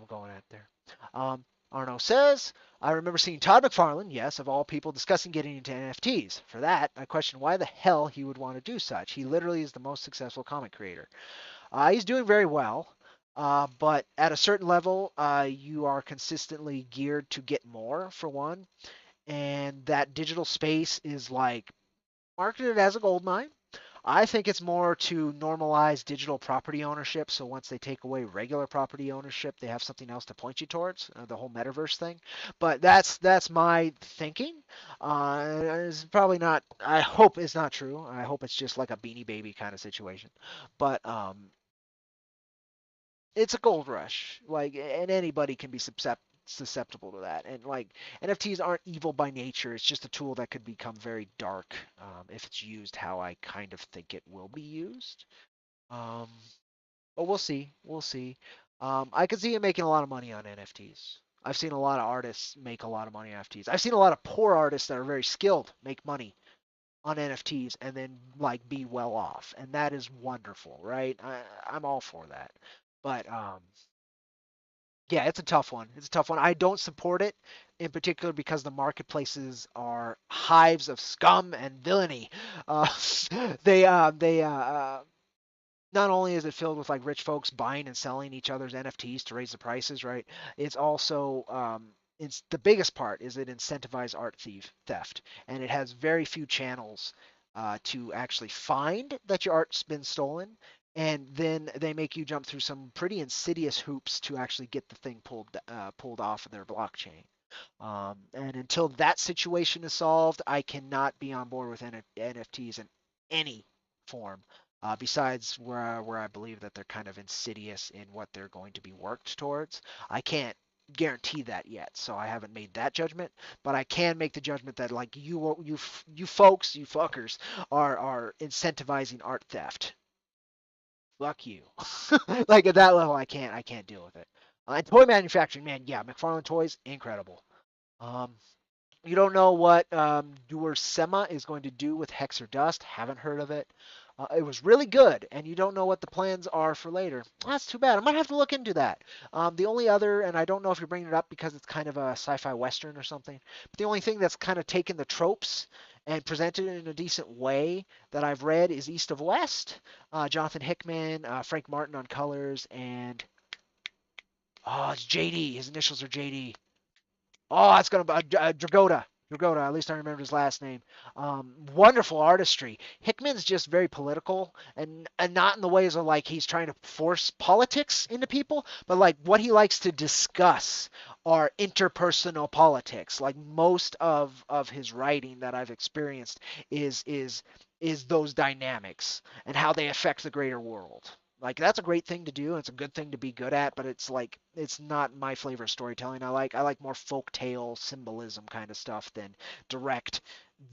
going at there. Um, Arno says, I remember seeing Todd McFarlane, yes, of all people, discussing getting into NFTs. For that, I question why the hell he would want to do such. He literally is the most successful comic creator. He's doing very well, but at a certain level, you are consistently geared to get more, for one, and that digital space is like marketed as a gold mine. I think it's more to normalize digital property ownership. So once they take away regular property ownership, they have something else to point you towards, the whole metaverse thing. But that's my thinking. It's probably not. I hope it's not true. I hope it's just like a Beanie Baby kind of situation. But it's a gold rush. Like, and anybody can be susceptible to that. And like NFTs aren't evil by nature. It's just a tool that could become very dark if it's used how I kind of think it will be used. Um, but we'll see. We'll see. I could see it making a lot of money on NFTs. I've seen a lot of artists make a lot of money on NFTs. I've seen a lot of poor artists that are very skilled make money on NFTs and then like be well off, and that is wonderful, right? I'm all for that. But yeah, it's a tough one. It's a tough one. I don't support it in particular because the marketplaces are hives of scum and villainy. Uh, they not only is it filled with like rich folks buying and selling each other's NFTs to raise the prices, right? It's also it's the biggest part is it incentivizes theft, and it has very few channels to actually find that your art's been stolen, and then they make you jump through some pretty insidious hoops to actually get the thing pulled off of their blockchain. And until that situation is solved, I cannot be on board with NFTs in any form. Besides where I believe that they're kind of insidious in what they're going to be worked towards, I can't guarantee that yet, so I haven't made that judgment. But I can make the judgment that like you folks, you fuckers, are incentivizing art theft. Fuck you. Like at that level, I can't deal with it. And toy manufacturing, man, yeah, McFarlane Toys, incredible. Um, you don't know what Duersema is going to do with Hex or Dust. Haven't heard of it. It was really good, and you don't know what the plans are for later. That's too bad. I might have to look into that. The only other, and I don't know if you're bringing it up because it's kind of a sci-fi western or something, but the only thing that's kind of taken the tropes and presented it in a decent way that I've read is East of West. Jonathan Hickman, Frank Martin on colors, and it's JD. His initials are JD. Oh, it's gonna be Dragoda. Dragoda. At least I remember his last name. Wonderful artistry. Hickman's just very political, and not in the ways of like he's trying to force politics into people, but like what he likes to discuss are interpersonal politics. Like most of his writing that I've experienced is those dynamics and how they affect the greater world. Like that's a great thing to do. It's a good thing to be good at, but it's like it's not my flavor of storytelling. I like more folk tale symbolism kind of stuff than direct.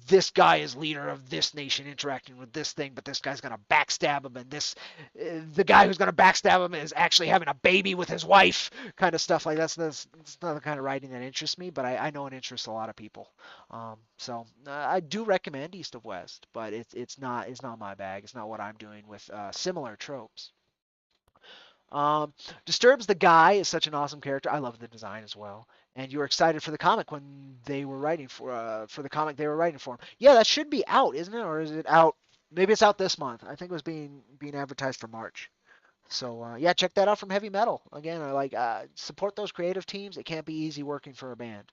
This guy is leader of this nation interacting with this thing, but this guy's gonna backstab him, and the guy who's gonna backstab him is actually having a baby with his wife, kind of stuff. Like that's not the kind of writing that interests me, but I know it interests a lot of people. So I do recommend East of West, but it's not my bag. It's not what I'm doing with similar tropes. Um, Disturbs the guy is such an awesome character. I love the design as well. And you were excited for the comic when they were writing for the comic they were writing for him. Yeah, that should be out, isn't it? Or is it out? Maybe it's out this month. I think it was being advertised for March. So yeah, check that out from Heavy Metal. Again, I like support those creative teams. It can't be easy working for a band.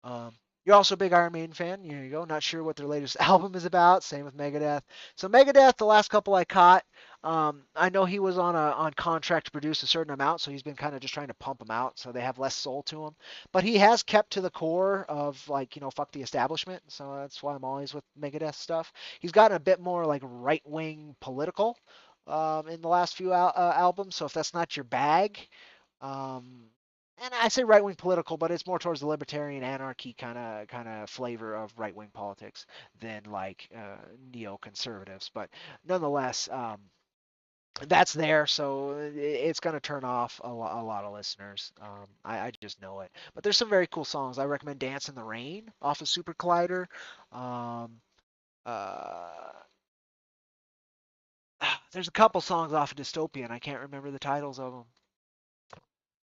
Um, you're also a big Iron Maiden fan. Here you go. Not sure what their latest album is about. Same with Megadeth. So Megadeth, the last couple I caught, I know he was on contract to produce a certain amount, so he's been kind of just trying to pump them out, so they have less soul to him. But he has kept to the core of like fuck the establishment. So that's why I'm always with Megadeth stuff. He's gotten a bit more like right wing political in the last few albums. So if that's not your bag, um, and I say right wing political, but it's more towards the libertarian anarchy kind of flavor of right wing politics than like neoconservatives. But nonetheless, that's there, so it's going to turn off a lot of listeners. I just know it. But there's some very cool songs. I recommend "Dance in the Rain" off of Super Collider. Um, uh, there's a couple songs off of Dystopian. I can't remember the titles of them,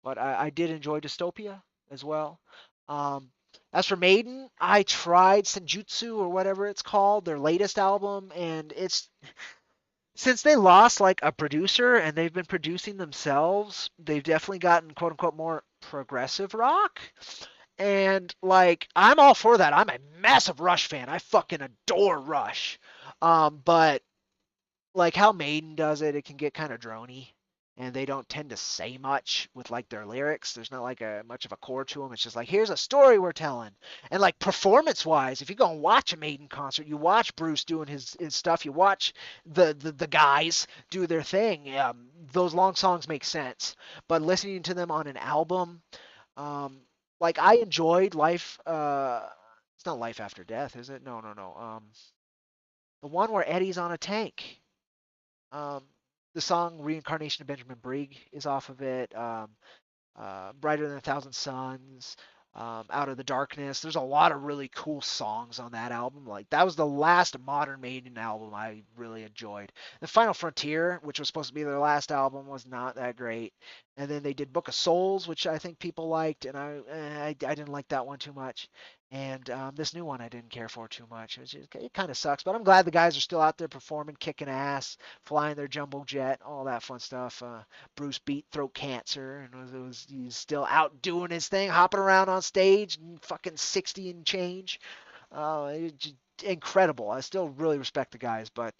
but I did enjoy Dystopia as well. Um, as for Maiden, I tried Senjutsu or whatever it's called, their latest album, and it's since they lost like a producer and they've been producing themselves, they've definitely gotten quote unquote more progressive rock. And like I'm all for that. I'm a massive Rush fan. I fucking adore Rush. But like how Maiden does it, it can get kind of drony, and they don't tend to say much with like their lyrics. There's not like a much of a core to them. It's just like here's a story we're telling. And like performance wise, if you go and watch a Maiden concert, you watch Bruce doing his stuff, you watch the guys do their thing. Those long songs make sense, but listening to them on an album, um, like I enjoyed Life. It's not Life After Death, is it? No, no, no. The one where Eddie's on a tank. Um, the song "Reincarnation of Benjamin Brigg" is off of it. "Brighter Than a Thousand Suns," "Out of the Darkness." There's a lot of really cool songs on that album. Like that was the last modern Maiden album I really enjoyed. The "Final Frontier," which was supposed to be their last album, was not that great. And then they did "Book of Souls," which I think people liked, and I didn't like that one too much. And this new one I didn't care for too much. It kind of sucks, but I'm glad the guys are still out there performing, kicking ass, flying their jumbo jet, all that fun stuff. Bruce beat throat cancer and he's still out doing his thing, hopping around on stage, and fucking 60 and change. Incredible. I still really respect the guys, but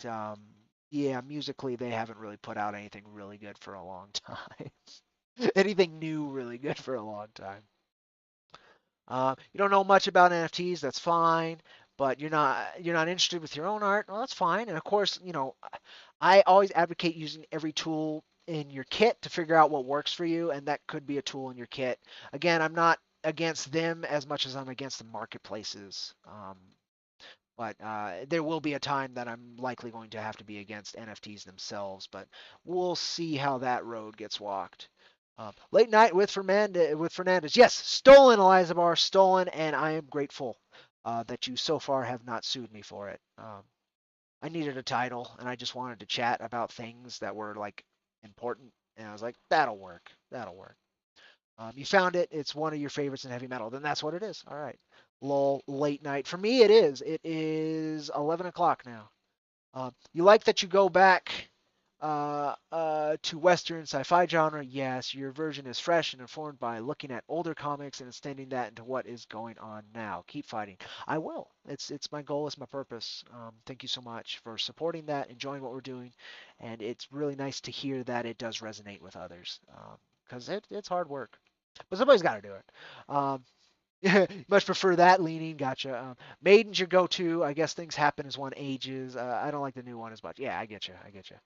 yeah, musically they haven't really put out anything really good for a long time. Anything new really good for a long time. You don't know much about NFTs, that's fine. But you're not interested with your own art, well, that's fine. And of course, I always advocate using every tool in your kit to figure out what works for you, and that could be a tool in your kit. Again, I'm not against them as much as I'm against the marketplaces. But there will be a time that I'm likely going to have to be against NFTs themselves, but we'll see how that road gets walked. Late night with Fernandez. Yes, stolen, Eliza Barr, stolen, and I am grateful that you so far have not sued me for it. I needed a title, and I just wanted to chat about things that were like important, and I was like, that'll work. That'll work. You found it. It's one of your favorites in heavy metal. Then that's what it is. All right. Lol, late night. For me, it is. It is 11 o'clock now. You like that you go back to Western sci-fi genre? Yes, your version is fresh and informed by looking at older comics and extending that into what is going on now. Keep fighting. I will. It's my goal. It's my purpose. Thank you so much for supporting that, enjoying what we're doing, and it's really nice to hear that it does resonate with others because it's hard work, but somebody's got to do it. Much prefer that leaning. Gotcha. Maiden's your go-to. I guess things happen as one ages. I don't like the new one as much. Yeah, I get you. I get you.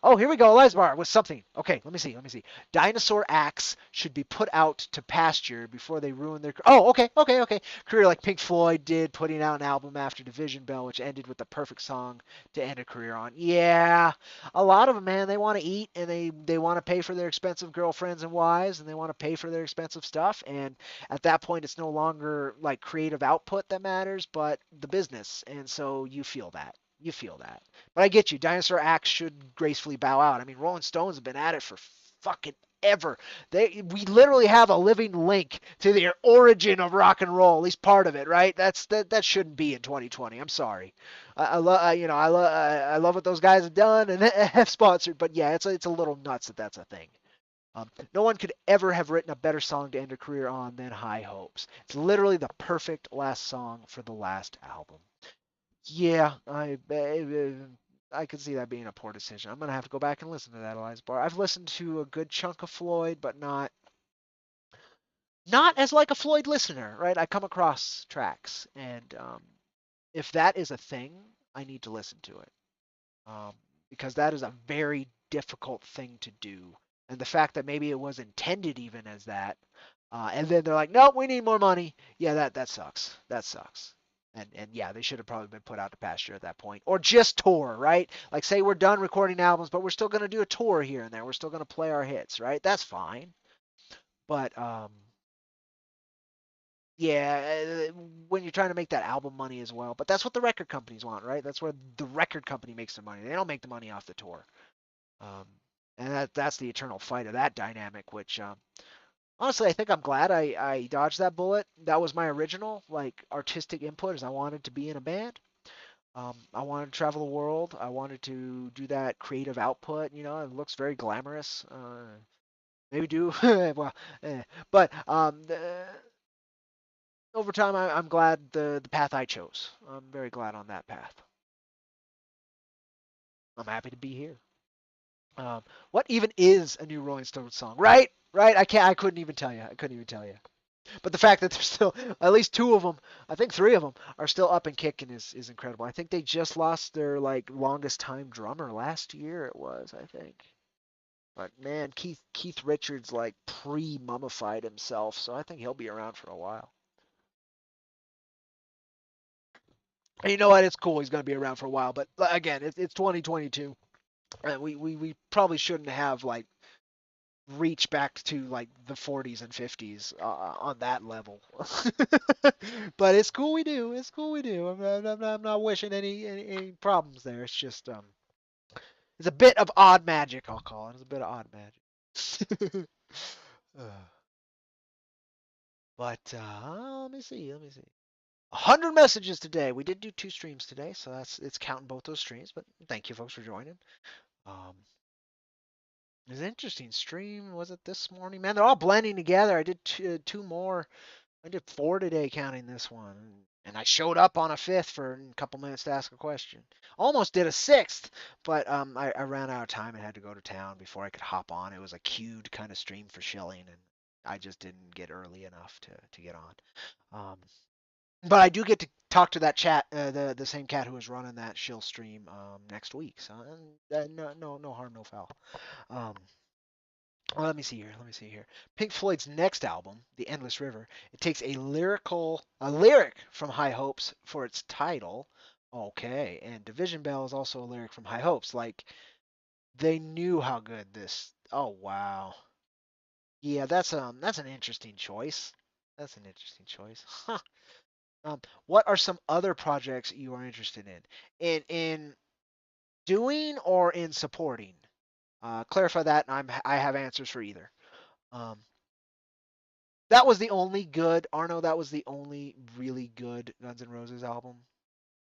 Oh, here we go. Elizbar with something. Okay, let me see. Let me see. Dinosaur Axe should be put out to pasture before they ruin their. Oh, okay, okay, okay. Career like Pink Floyd did, putting out an album after Division Bell, which ended with the perfect song to end a career on. Yeah, a lot of them, man. They want to eat and they want to pay for their expensive girlfriends and wives, and they want to pay for their expensive stuff. And at that point, it's no longer like creative output that matters, but the business. And so you feel that. You feel that. But I get you. Dinosaur Axe should gracefully bow out. I mean, Rolling Stones have been at it for fucking ever. We literally have a living link to the origin of rock and roll, at least part of it, right? That shouldn't be in 2020. I'm sorry. I love I love what those guys have done and have sponsored, but yeah, it's a little nuts that that's a thing. No one could ever have written a better song to end a career on than High Hopes. It's literally the perfect last song for the last album. Yeah, I could see that being a poor decision. I'm gonna have to go back and listen to that Elias Bar. I've listened to a good chunk of Floyd, but not as like a Floyd listener, right? I come across tracks, and if that is a thing, I need to listen to it um, because that is a very difficult thing to do. And the fact that maybe it was intended even as that, and then they're like, nope, we need more money. Yeah, that sucks. That sucks. And yeah, they should have probably been put out to pasture at that point, or just tour, right? Like say we're done recording albums, but we're still gonna do a tour here and there. We're still gonna play our hits, right? That's fine. But yeah, when you're trying to make that album money as well. But that's what the record companies want, right? That's where the record company makes the money. They don't make the money off the tour. Um, and that's the eternal fight of that dynamic, which honestly, I think I'm glad I dodged that bullet. That was my original like artistic input, is I wanted to be in a band. I wanted to travel the world. I wanted to do that creative output. You know, it looks very glamorous. Maybe do well, but over time, I'm glad the path I chose. I'm very glad on that path. I'm happy to be here. What even is a new Rolling Stones song? Right, right. I can't. I couldn't even tell you. I couldn't even tell you. But the fact that there's still at least two of them, I think three of them, are still up and kicking is incredible. I think they just lost their like longest time drummer last year. It was, I think. But man, Keith Richards like pre-mummified himself, so I think he'll be around for a while. And you know what? It's cool. He's gonna be around for a while. But again, it's 2022, and we probably shouldn't have like reached back to like the 40s and 50s on that level. But it's cool we do. It's cool we do. I'm not wishing any problems there. It's just it's a bit of odd magic. I'll call it. It's a bit of odd magic. Uh, but let me see. Let me see. 100 messages today. We did do two streams today, so it's counting both those streams. But thank you, folks, for joining. Um, it was an interesting stream. Was it this morning? Man, they're all blending together. I did two more. I did four today, counting this one. And I showed up on a fifth for a couple minutes to ask a question. Almost did a sixth, but I ran out of time and had to go to town before I could hop on. It was a queued kind of stream for shilling, and I just didn't get early enough to get on. Um, but I do get to talk to that chat, the same cat who was running that shill stream next week. So no harm, no foul. Um, well, let me see here. Let me see here. Pink Floyd's next album, The Endless River, it takes a lyric from High Hopes for its title. Okay, and Division Bell is also a lyric from High Hopes. Like they knew how good this. Oh wow. Yeah, that's an interesting choice. That's an interesting choice. Huh. What are some other projects you are interested in? In doing or in supporting? Clarify that, and I have answers for either. Um, that was the only good Arno. That was the only really good Guns N' Roses album.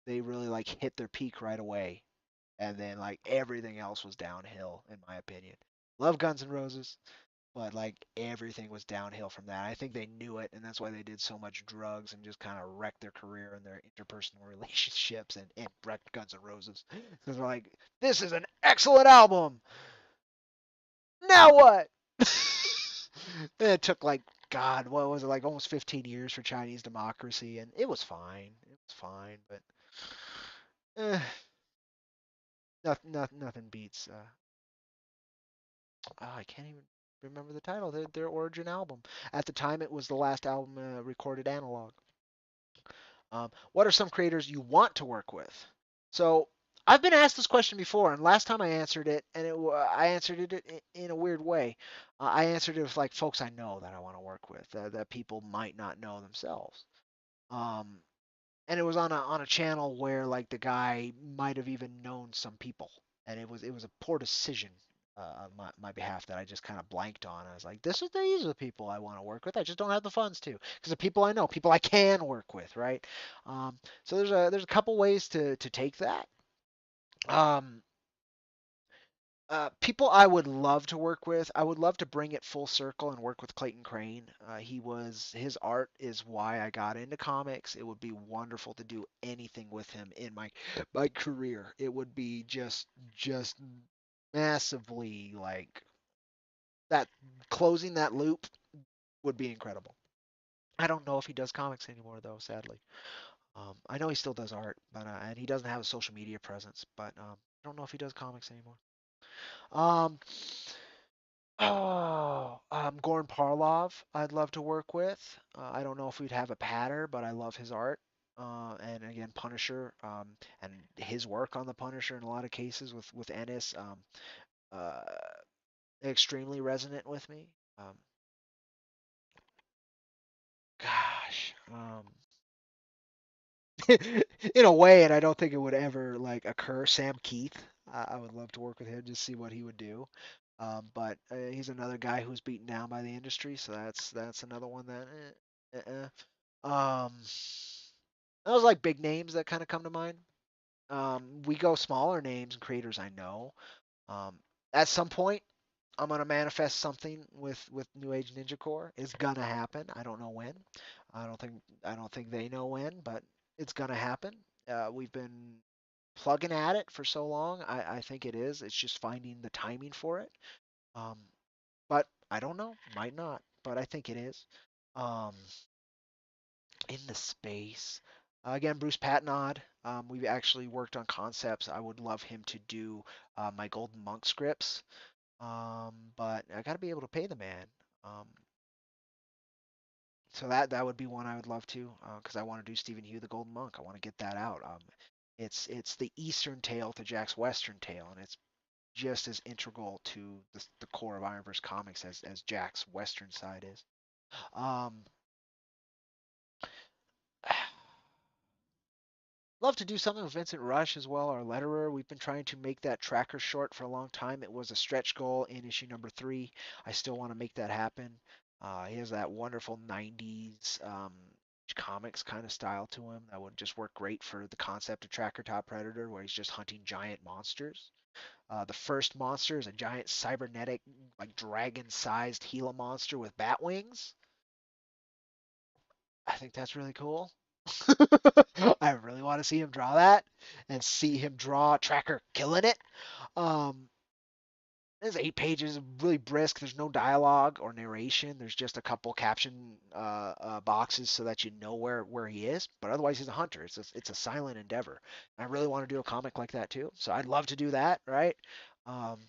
They really like hit their peak right away, and then like everything else was downhill, in my opinion. Love Guns N' Roses, but like everything was downhill from that. I think they knew it, and that's why they did so much drugs and just kind of wrecked their career and their interpersonal relationships and wrecked Guns N' Roses. Because they're like, this is an excellent album. Now what? And it took like God, what was it like almost 15 years for Chinese democracy, and it was fine. It was fine, but eh, nothing beats. Oh, I can't even remember the title. Their origin album. At the time, it was the last album recorded analog. What are some creators you want to work with? So I've been asked this question before, and last time I answered it, and I answered it in a weird way. I answered it with like folks I know that I want to work with that people might not know themselves. Um, and it was on a channel where like the guy might have even known some people, and it was a poor decision on my behalf that I just kind of blanked on. I was like, these are the people I want to work with. I just don't have the funds to, because the people I know, people I can work with, right? So there's a couple ways to take that. Um, People I would love to work with. I would love to bring it full circle and work with Clayton Crane. His art is why I got into comics. It would be wonderful to do anything with him in my career. It would be just massively like that, closing that loop would be incredible. I don't know if he does comics anymore though, sadly. I know he still does art, but and he doesn't have a social media presence, but I don't know if he does comics anymore. Um, Oh, Gorn Parlov, I'd love to work with. I don't know if we'd have a patter, but I love his art. And again, Punisher, and his work on the Punisher in a lot of cases with Ennis, uh, extremely resonant with me. Gosh, in a way, and I don't think it would ever like occur. Sam Keith, I would love to work with him, just see what he would do. But he's another guy who's beaten down by the industry, so that's another one that. Those like big names that kind of come to mind. We go smaller names and creators I know. Um, at some point, I'm gonna manifest something with New Age Ninja Core. It's gonna happen. I don't know when. I don't think they know when, but it's gonna happen. We've been plugging at it for so long. I think it is. It's just finding the timing for it. Um, but I don't know. Might not. But I think it is. Um, in the space. Again, Bruce Patnod. We've actually worked on concepts. I would love him to do my Golden Monk scripts. But I got to be able to pay the man. Um, so that would be one I would love to, because I want to do Stephen Hugh the Golden Monk. I want to get that out. It's the Eastern tale to Jack's Western tale, and it's just as integral to the core of IronVerse Comics as Jack's Western side is. Um, Love to do something with Vincent Rush as well, our letterer. We've been trying to make that tracker short for a long time. It was a stretch goal in issue number 3. I still want to make that happen. He has that wonderful 90s comics kind of style to him that would just work great for the concept of Tracker Top Predator, where he's just hunting giant monsters. The first monster is a giant cybernetic, like dragon-sized Gila monster with bat wings. I think that's really cool. I really want to see him draw that and see him draw Tracker killing it. Um, there's 8 pages, really brisk. There's no dialogue or narration. There's just a couple caption boxes so that you know where he is. But otherwise, he's a hunter. It's a silent endeavor. And I really want to do a comic like that too. So I'd love to do that, right? Um,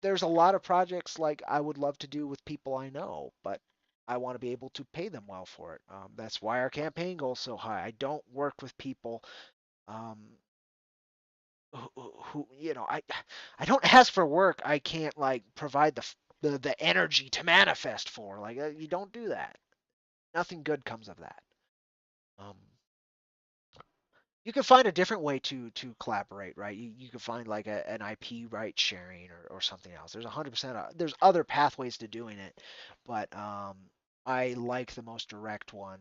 there's a lot of projects like I would love to do with people I know, but I want to be able to pay them well for it. That's why our campaign goal is so high. I don't work with people um, I don't ask for work I can't like provide the energy to manifest for. Like you don't do that. Nothing good comes of that. Um, you can find a different way to collaborate, right? You can find like an IP right sharing or something else. There's 100%. There's other pathways to doing it, but I like the most direct one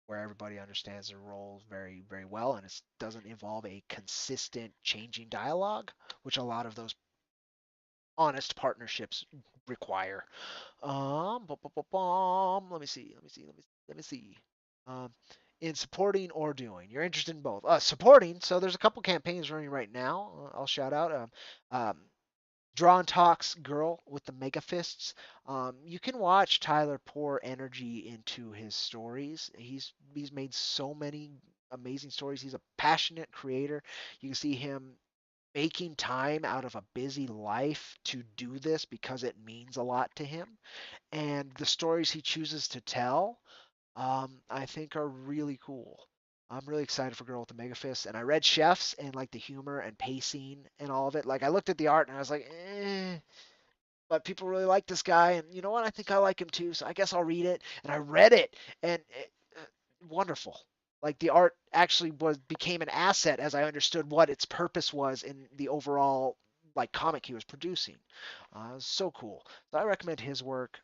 where everybody understands their roles very well, and it doesn't involve a consistent changing dialogue, which a lot of those honest partnerships require. Let me see. Let me see. Um, in supporting or doing, you're interested in both. Supporting. So there's a couple campaigns running right now. I'll shout out. Draw and Talks Girl with the Mega Fists. You can watch Tyler pour energy into his stories. He's made so many amazing stories. He's a passionate creator. You can see him making time out of a busy life to do this because it means a lot to him. And the stories he chooses to tell, I think are really cool. I'm really excited for Girl with the Mega Fist. And I read Chefs and like the humor and pacing and all of it. Like I looked at the art and I was like, but people really like this guy. And you know what? I think I like him too. So I guess I'll read it. And I read it and wonderful. Like the art actually became an asset as I understood what its purpose was in the overall like comic he was producing. So cool. So I recommend his work.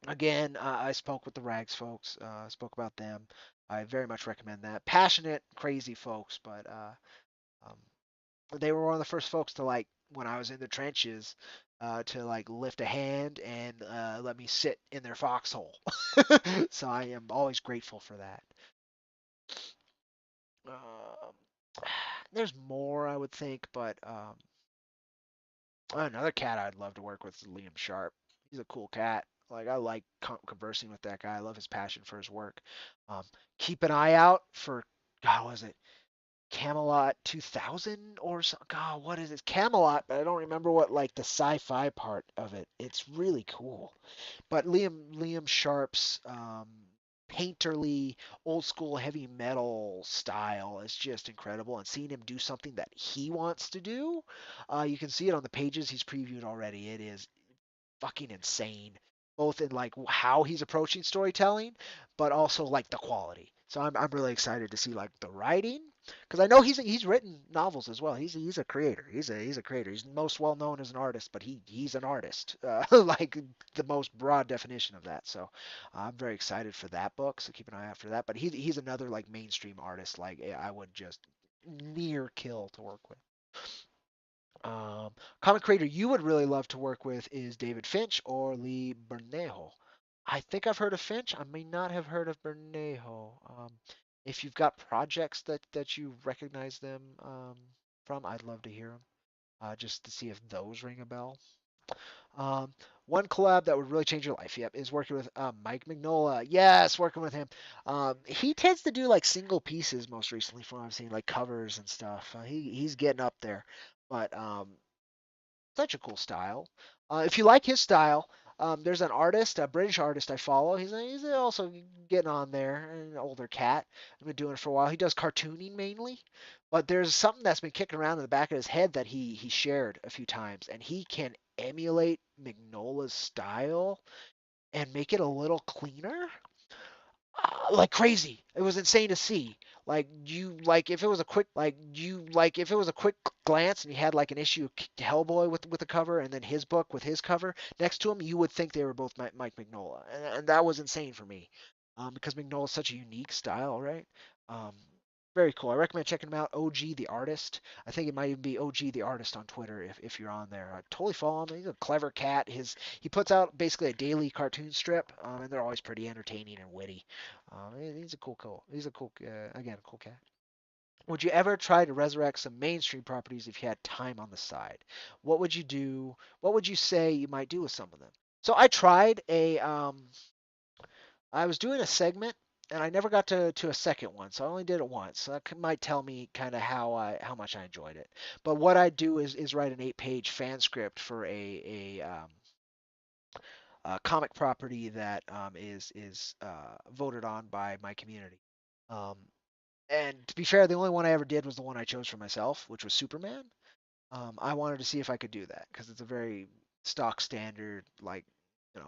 Again, I spoke with the Rags folks. Spoke about them. I very much recommend that. Passionate, crazy folks, but um, they were one of the first folks to like when I was in the trenches to like lift a hand and let me sit in their foxhole. So I am always grateful for that. Um, there's more I would think, but another cat I'd love to work with is Liam Sharp. He's a cool cat. Like I like conversing with that guy. I love his passion for his work. Um, keep an eye out for God, what was it? Camelot 2000 or so. God, what is it? Camelot, but I don't remember what like the sci-fi part of it. It's really cool. But Liam Sharp's painterly old school heavy metal style is just incredible, and seeing him do something that he wants to do, you can see it on the pages he's previewed already. It is fucking insane, both in like how he's approaching storytelling, but also like the quality. So I'm really excited to see like the writing, because I know he's written novels as well. He's a creator. He's a creator. He's most well known as an artist, but he's an artist, like the most broad definition of that. So I'm very excited for that book. So keep an eye out for that. But he's another like mainstream artist. Like I would just near kill to work with. Um, Comic creator you would really love to work with is David Finch or Lee Bermejo. I think I've heard of Finch. I may not have heard of Bermejo. If you've got projects that you recognize them from, I'd love to hear them. Just to see if those ring a bell. Um, One collab that would really change your life, yep, is working with Mike Mignola. Yes, working with him. He tends to do like single pieces most recently, from what I've seen, like covers and stuff. He's getting up there, but such a cool style. If you like his style, there's an artist, a British artist I follow. He's also getting on there, an older cat. I've been doing it for a while. He does cartooning mainly, but there's something that's been kicking around in the back of his head that he shared a few times, and he can emulate Mignola's style and make it a little cleaner, like crazy. It was insane to see. Like if it was a quick glance and you had like an issue of Hellboy with the cover and then his book with his cover next to him, you would think they were both Mike Mignola, and that was insane for me, because Mignola is such a unique style, right? Um, Very cool. I recommend checking him out. OG the artist. I think it might even be OG the artist on Twitter if you're on there. Totally follow him. He's a clever cat. He puts out basically a daily cartoon strip, and they're always pretty entertaining and witty. He's a He's a cool again a cool cat. Would you ever try to resurrect some mainstream properties if you had time on the side? What would you do? What would you say you might do with some of them? So I tried I was doing a segment and I never got to a second one, so I only did it once. So that might tell me kind of how much I enjoyed it. But what I do is write an 8-page fan script for a comic property that is voted on by my community. Um, and to be fair, the only one I ever did was the one I chose for myself, which was Superman. I wanted to see if I could do that because it's a very stock standard. Like,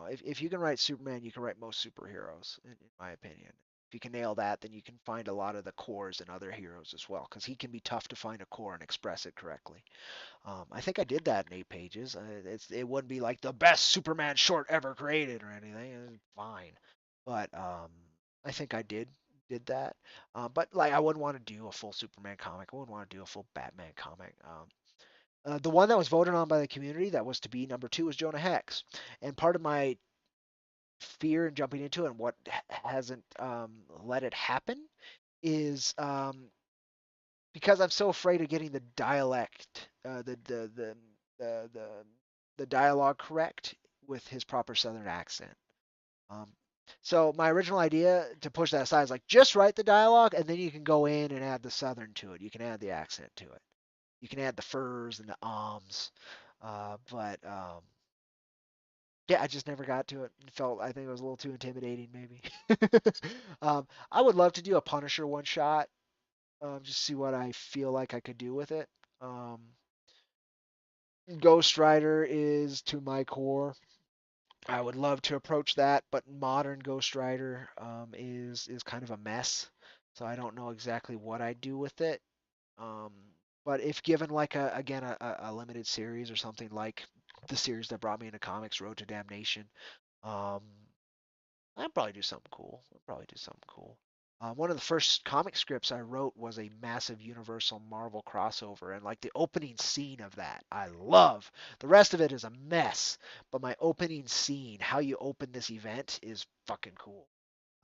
if you can write Superman, you can write most superheroes, in my opinion. If you can nail that, then you can find a lot of the cores in other heroes as well, because he can be tough to find a core and express it correctly. I think I did that in 8 pages. It wouldn't be like the best Superman short ever created or anything. It's fine, but I think I did that. But like, I wouldn't want to do a full Superman comic. I wouldn't want to do a full Batman comic. The one that was voted on by the community that was to be number two was Jonah Hex, and part of my fear in jumping into it and what hasn't let it happen is because I'm so afraid of getting the dialect, the the the dialogue correct with his proper Southern accent. Um, so my original idea to push that aside is like just write the dialogue and then you can go in and add the Southern to it. You can add the accent to it. You can add the furs and the ums. But yeah, I just never got to it. I think it was a little too intimidating, maybe. I would love to do a Punisher one shot, just see what I feel like I could do with it. Um, Ghost Rider is to my core. I would love to approach that, but modern Ghost Rider is kind of a mess, so I don't know exactly what I'd do with it. Um, but if given like a limited series or something like the series that brought me into comics, Road to Damnation, um, I'd probably do something cool. I'd probably do something cool. One of the first comic scripts I wrote was a massive Universal Marvel crossover, and like the opening scene of that, I love. The rest of it is a mess, but my opening scene, how you open this event, is fucking cool.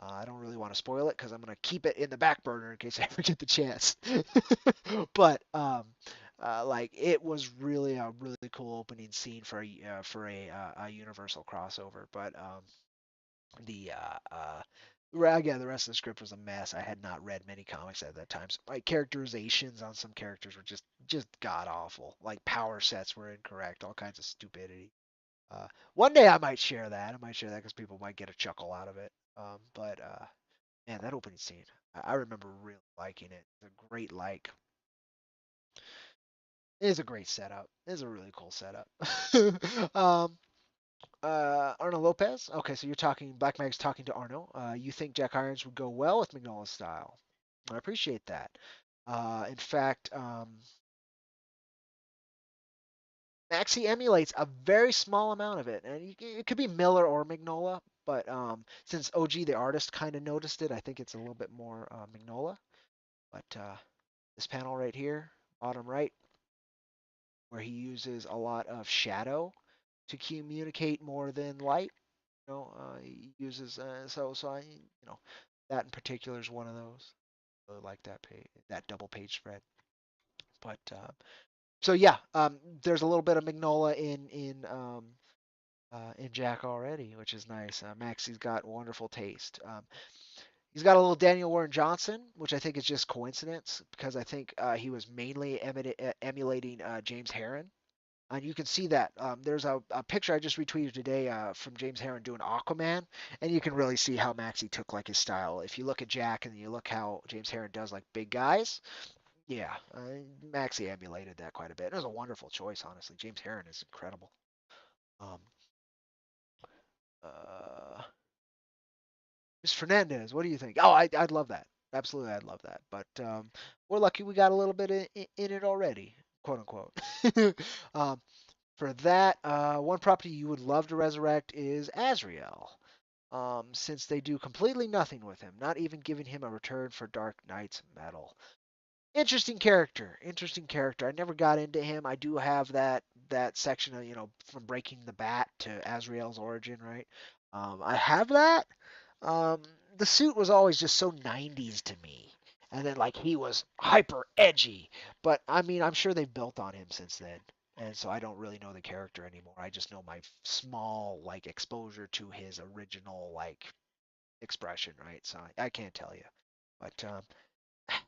I don't really want to spoil it because I'm gonna keep it in the back burner in case I ever get the chance. But like it was really a really cool opening scene for a Universal crossover. But the Again, the rest of the script was a mess. I had not read many comics at that time. So my characterizations on some characters were just god awful. Like power sets were incorrect, all kinds of stupidity. One day I might share that. I might share that because people might get a chuckle out of it. But man, that opening scene, I remember really liking it. It's a great like. It is a great setup. It is a really cool setup. um, Arno Lopez. Okay, so you're talking. Black Mag's talking to Arno. You think Jack Irons would go well with Mignola's style? I appreciate that. In fact, Maxi emulates a very small amount of it, and it could be Miller or Mignola. But since OG the artist kind of noticed it, I think it's a little bit more Mignola. But this panel right here, bottom right, where he uses a lot of shadow to communicate more than light. He uses so I that in particular is one of those. I really like that page, that double page spread. But so yeah, there's a little bit of Mignola in Jack already, which is nice. Maxi's got wonderful taste. He's got a little Daniel Warren Johnson, which I think is just coincidence because I think he was mainly emulating James Herron. And you can see that. There's a picture I just retweeted today from James Herron doing Aquaman, and you can really see how Maxi took like his style. If you look at Jack and you look how James Herron does like big guys, yeah, Maxi emulated that quite a bit. It was a wonderful choice, honestly. James Herron is incredible. Um, uh, Mr. Fernandez, what do you think? Oh, I'd love that. Absolutely, I'd love that. But we're lucky we got a little bit in it already, quote unquote. um, For that, one property you would love to resurrect is Azrael, since they do completely nothing with him, not even giving him a return for Dark Knight's medal. Interesting character. Interesting character. I never got into him. I do have that section of from Breaking the Bat to Azrael's origin, right? I have that. Um, the suit was always just so 90s to me, and then like he was hyper edgy. But I mean, I'm sure they've built on him since then, and so I don't really know the character anymore. I just know my small like exposure to his original like expression, right? So I can't tell you. But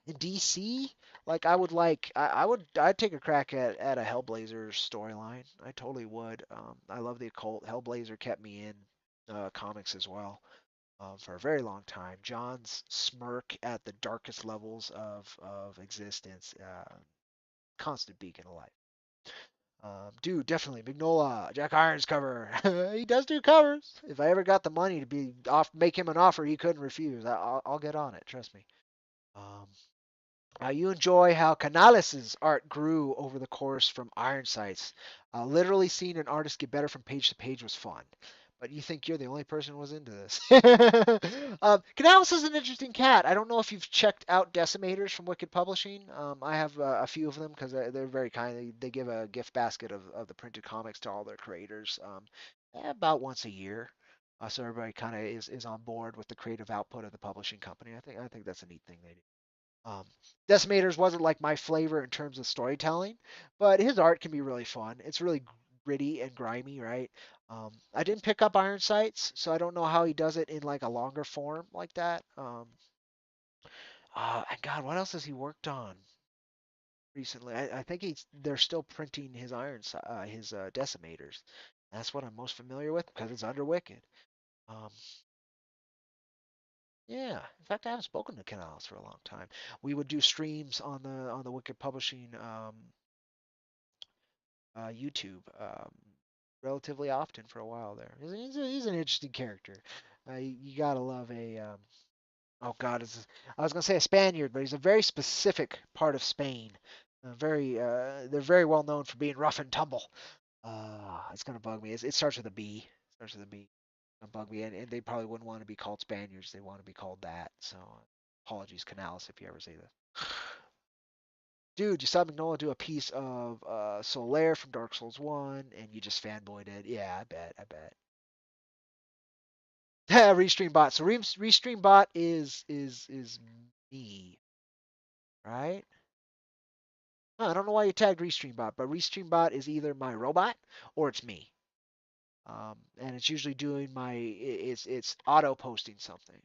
in DC, like I'd take a crack at a Hellblazer storyline. I totally would. I love the occult. Hellblazer kept me in comics as well for a very long time. John's smirk at the darkest levels of existence, constant beacon of light. Dude, definitely Mignola, Jack Irons cover. He does do covers. If I ever got the money to be off, make him an offer he couldn't refuse, I'll get on it. Trust me. Um, you enjoy how Canales' art grew over the course from Iron Sights. Literally seeing an artist get better from page to page was fun. But you think you're the only person who was into this. Canales is an interesting cat. I don't know if you've checked out Decimators from Wicked Publishing. I have a few of them because they're very kind. They give a gift basket of the printed comics to all their creators about once a year. So everybody kind of is on board with the creative output of the publishing company. I think that's a neat thing they do. Um, Decimators wasn't like my flavor in terms of storytelling, but his art can be really fun. It's really gritty and grimy, right? I didn't pick up Iron Sights, so I don't know how he does it in like a longer form like that. And God, what else has he worked on recently? I think they're still printing his his Decimators. That's what I'm most familiar with because it's under Wicked. Um, yeah, in fact, I haven't spoken to Canals for a long time. We would do streams on the Wicked Publishing YouTube relatively often for a while there. He's an interesting character. You gotta love a oh God, I was gonna say a Spaniard, but he's a very specific part of Spain. They're very well known for being rough and tumble. It's gonna bug me. It starts with a B. Starts with a B. It's gonna bug me, and they probably wouldn't want to be called Spaniards. They want to be called that. So apologies, Canales, if you ever say that. Dude, you saw Mignola do a piece of Solaire from Dark Souls 1, and you just fanboyed it. Yeah, I bet. Restream bot. So Restream bot is me, right? I don't know why you tagged Restream bot, but Restream bot is either my robot or it's me. And it's usually doing it's auto posting something.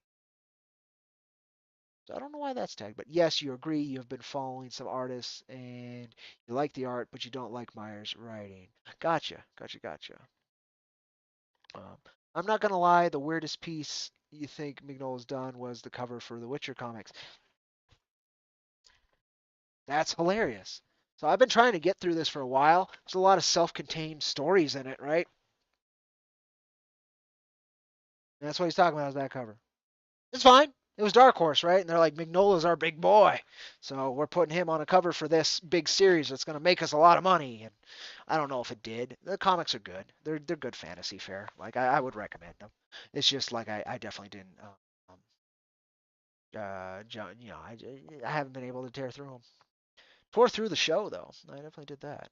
So I don't know why that's tagged, but yes, you agree you have been following some artists and you like the art, but you don't like Meyer's writing. Gotcha, gotcha, gotcha. Um, I'm not gonna lie, the weirdest piece you think Mignola's done was the cover for the Witcher comics. That's hilarious. So I've been trying to get through this for a while. There's a lot of self-contained stories in it, right? And that's what he's talking about is that cover. It's fine. It was Dark Horse, right? And they're like, Mignola's our big boy. So we're putting him on a cover for this big series that's going to make us a lot of money. And I don't know if it did. The comics are good. They're good fantasy fare. Like, I would recommend them. It's just like I definitely didn't. I haven't been able to tear through them. Tore through the show, though. I definitely did that.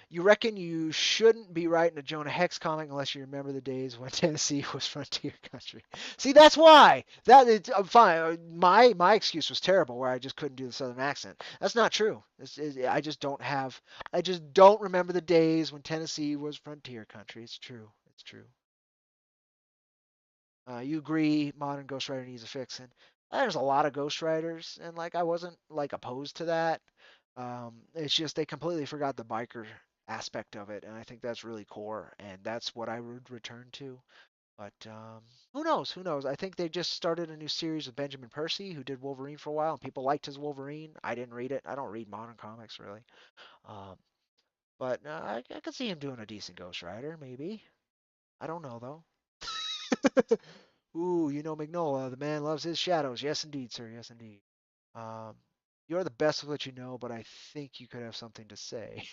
You reckon you shouldn't be writing a Jonah Hex comic unless you remember the days when Tennessee was frontier country. See, that's why. I'm fine. My excuse was terrible, where I just couldn't do the Southern accent. That's not true. I just don't have. I just don't remember the days when Tennessee was frontier country. It's true. It's true. You agree modern Ghost Rider needs a fixing. There's a lot of Ghost Riders, and like I wasn't like opposed to that. It's just they completely forgot the biker aspect of it, and I think that's really core, and that's what I would return to. But who knows? Who knows? I think they just started a new series with Benjamin Percy, who did Wolverine for a while, and people liked his Wolverine. I didn't read it. I don't read modern comics really. Um, but I could see him doing a decent Ghost Rider, maybe. I don't know though. Ooh, you know Mignola, the man loves his shadows. Yes, indeed, sir. Yes, indeed. Um, you're the best of what you know, but I think you could have something to say.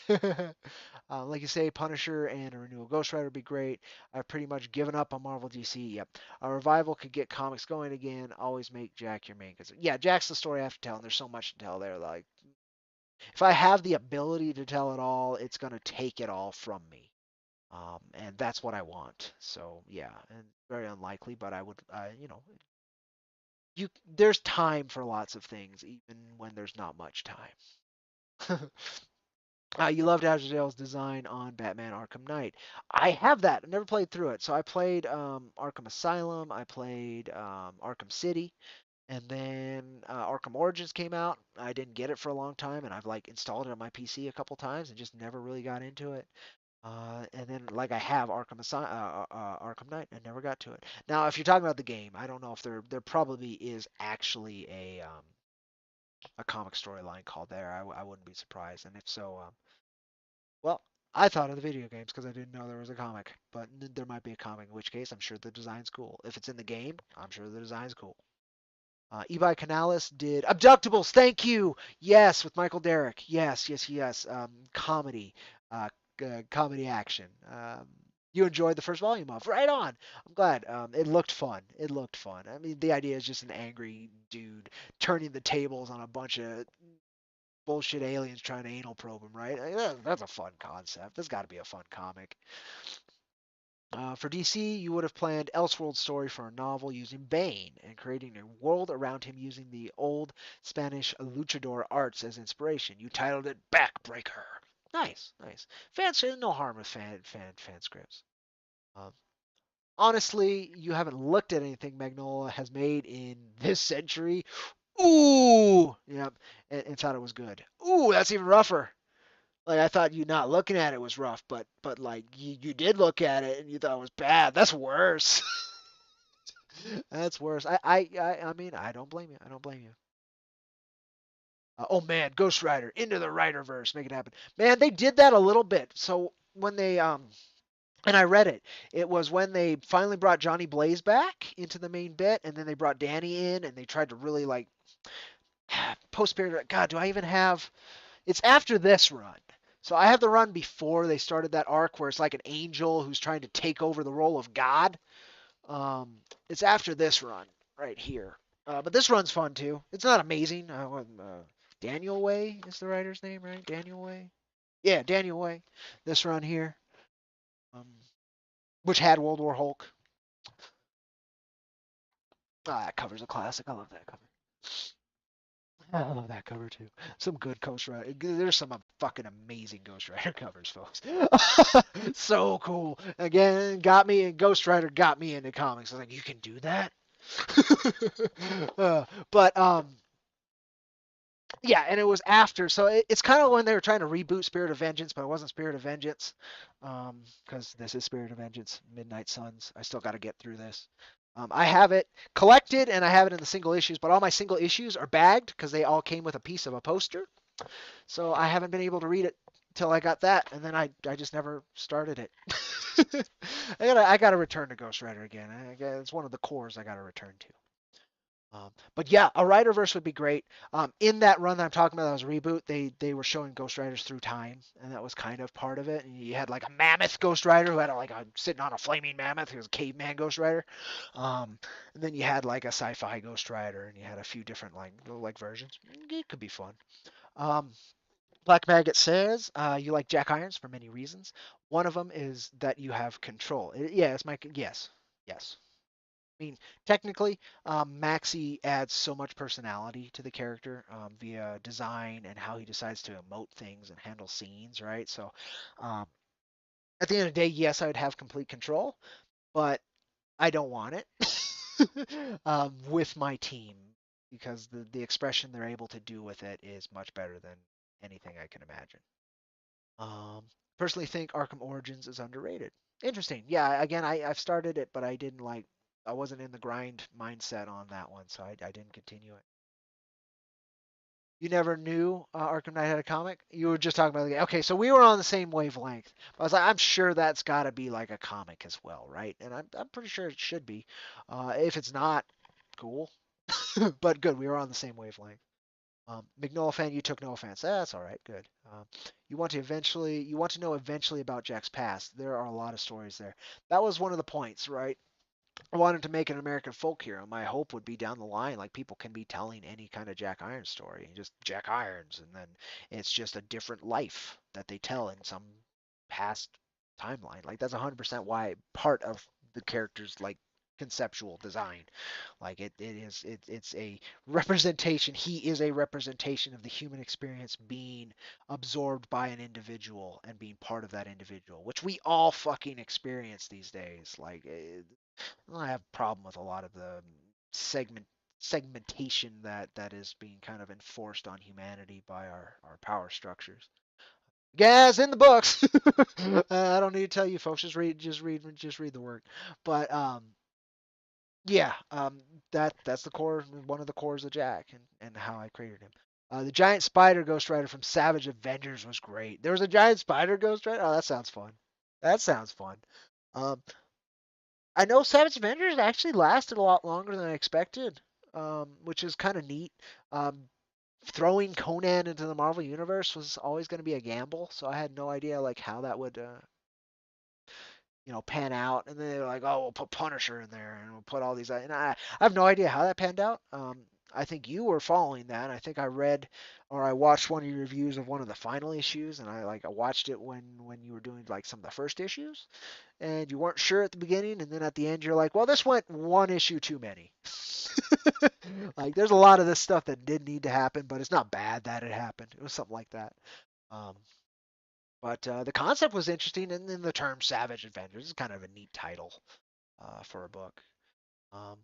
Like you say, Punisher and a renewal Ghost Rider would be great. I've pretty much given up on Marvel DC. Yep. A revival could get comics going again. Always make Jack your main concern. Yeah, Jack's the story I have to tell, and there's so much to tell there. Like, if I have the ability to tell it all, it's going to take it all from me. And that's what I want. So yeah, and very unlikely, but I would, there's time for lots of things, even when there's not much time. You loved Azrael's design on Batman Arkham Knight. I have that. I never played through it. So I played Arkham Asylum. I played Arkham City. And then Arkham Origins came out. I didn't get it for a long time, and I've like installed it on my PC a couple times and just never really got into it. And then like I have Arkham Knight, I never got to it. Now, if you're talking about the game, I don't know if there probably is actually a comic storyline called there. I wouldn't be surprised, and if so, well, I thought of the video games because I didn't know there was a comic, but there might be a comic. In which case, I'm sure the design's cool. If it's in the game, I'm sure the design's cool. Ebi Canales did Abductables. Thank you. Yes, with Michael Derrick. Yes, yes, yes. Comedy, comedy action. You enjoyed the first volume of. Right on. I'm glad. It looked fun. It looked fun. I mean, the idea is just an angry dude turning the tables on a bunch of bullshit aliens trying to anal probe him, right? Like, that's a fun concept. That's got to be a fun comic. For DC, you would have planned Elseworld story for a novel using Bane and creating a world around him using the old Spanish luchador arts as inspiration. You titled it Backbreaker. Nice, nice. Fans, no harm with fan scripts. Um, honestly, you haven't looked at anything Magnola has made in this century. Ooh, yep, and thought it was good. Ooh, that's even rougher. Like I thought you not looking at it was rough, but like you did look at it and you thought it was bad. That's worse. That's worse. I mean I don't blame you. I don't blame you. Oh man, Ghost Rider into the Riderverse, make it happen. Man, they did that a little bit. So when they and I read it. It was when they finally brought Johnny Blaze back into the main bit, and then they brought Danny in, and they tried to really like post period. God, do I even have? It's after this run. So I have the run before they started that arc where it's like an angel who's trying to take over the role of God. It's after this run right here. But this run's fun too. It's not amazing. Daniel Way is the writer's name, right? Daniel Way. Yeah, Daniel Way. This run here, um, which had World War Hulk. That cover's a classic. I love that cover. I love that cover too. Some good Ghost Rider. There's some fucking amazing Ghost Rider covers, folks. So cool. Again, got me. Ghost Rider got me into comics. I was like, you can do that? But yeah, and it was after, so it's kind of when they were trying to reboot Spirit of Vengeance, but it wasn't Spirit of Vengeance, because this is Spirit of Vengeance, Midnight Suns. I still got to get through this. I have it collected and I have it in the single issues, but all my single issues are bagged because they all came with a piece of a poster. So I haven't been able to read it till I got that, and then I just never started it. I gotta return to Ghost Rider again. It's one of the cores I gotta return to. But yeah, a Riderverse would be great. In that run that I'm talking about, that was a reboot. They were showing Ghost Riders through time, and that was kind of part of it. And you had like a mammoth Ghost Rider who had like a sitting on a flaming mammoth. He was a caveman Ghost Rider. And then you had like a sci-fi Ghost Rider, and you had a few different like versions. It could be fun. Um, Black Maggot says you like Jack Irons for many reasons. One of them is that you have control. Yes, Mike. Yes, yes. I mean, technically, Maxie adds so much personality to the character via design and how he decides to emote things and handle scenes, right? So, um, at the end of the day, yes, I would have complete control, but I don't want it with my team because the expression they're able to do with it is much better than anything I can imagine. Um, Personally think Arkham Origins is underrated. Interesting. Yeah, again, I've started it, but I didn't like. I wasn't in the grind mindset on that one, so I didn't continue it. You never knew Arkham Knight had a comic? You were just talking about the game. Okay, so we were on the same wavelength. I was like, I'm sure that's got to be like a comic as well, right? And I'm pretty sure it should be. If it's not, cool. But good, we were on the same wavelength. Mignola fan, you took no offense. That's all right. Good. You want to know eventually about Jack's past. There are a lot of stories there. That was one of the points, right? I wanted to make an American folk hero. My hope would be down the line, like people can be telling any kind of Jack Irons story, just Jack Irons, and then it's just a different life that they tell in some past timeline. Like that's 100% why part of the character's like conceptual design. Like it's a representation. He is a representation of the human experience being absorbed by an individual and being part of that individual, which we all fucking experience these days. Like I have a problem with a lot of the segmentation that is being kind of enforced on humanity by our power structures. Gas in the books. I don't need to tell you folks. Just read the word. But yeah, that's the core, one of the cores of Jack, and how I created him. The giant spider Ghost Rider from Savage Avengers was great. There was a giant spider Ghost Rider. Oh, that sounds fun. That sounds fun. Um, I know Savage Avengers actually lasted a lot longer than I expected, which is kind of neat. Um, Throwing Conan into the Marvel Universe was always going to be a gamble, so I had no idea like how that would pan out. And then they were like, oh, we'll put Punisher in there, and we'll put all these. And I have no idea how that panned out. I think you were following that. I think I read or I watched one of your reviews of one of the final issues, and I watched it when you were doing like some of the first issues, and you weren't sure at the beginning, and then at the end you're like, well, this went one issue too many. Like there's a lot of this stuff that didn't need to happen, but it's not bad that it happened. It was something like that. Um, but the concept was interesting, and then the term Savage Adventures is kind of a neat title for a book. Um,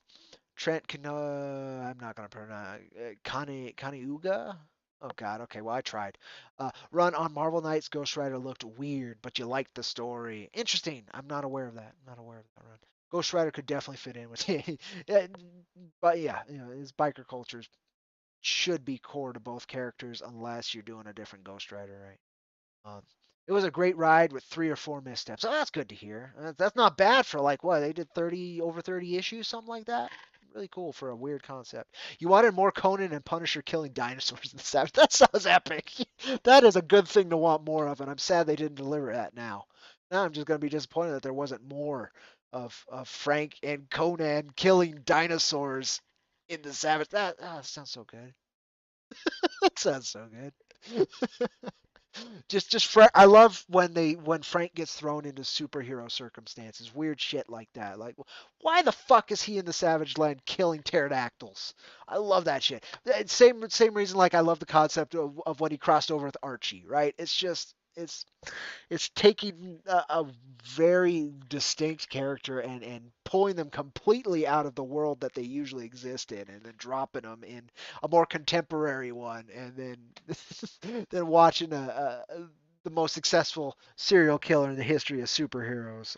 Trent Kano, I'm not gonna pronounce Kaniuga. Oh God, okay, well I tried. Run on Marvel Knights Ghost Rider looked weird, but you liked the story. Interesting. I'm not aware of that. I'm not aware of that run. Ghost Rider could definitely fit in with, yeah, but yeah, his biker cultures should be core to both characters unless you're doing a different Ghost Rider, right? Um, it was a great ride with 3 or 4 missteps. So that's good to hear. That's not bad for like what they did 30 issues, something like that. Really cool for a weird concept. You wanted more Conan and Punisher killing dinosaurs in the Savage. That sounds epic. That is a good thing to want more of, and I'm sad they didn't deliver that now. Now I'm just gonna be disappointed that there wasn't more of Frank and Conan killing dinosaurs in the Savage. That sounds so good. That sounds so good. I love when Frank gets thrown into superhero circumstances, weird shit like that. Like, why the fuck is he in the Savage Land killing pterodactyls? I love that shit. Same reason like I love the concept of when he crossed over with Archie, right? It's just it's taking a very distinct character and pulling them completely out of the world that they usually exist in, and then dropping them in a more contemporary one, and then watching the most successful serial killer in the history of superheroes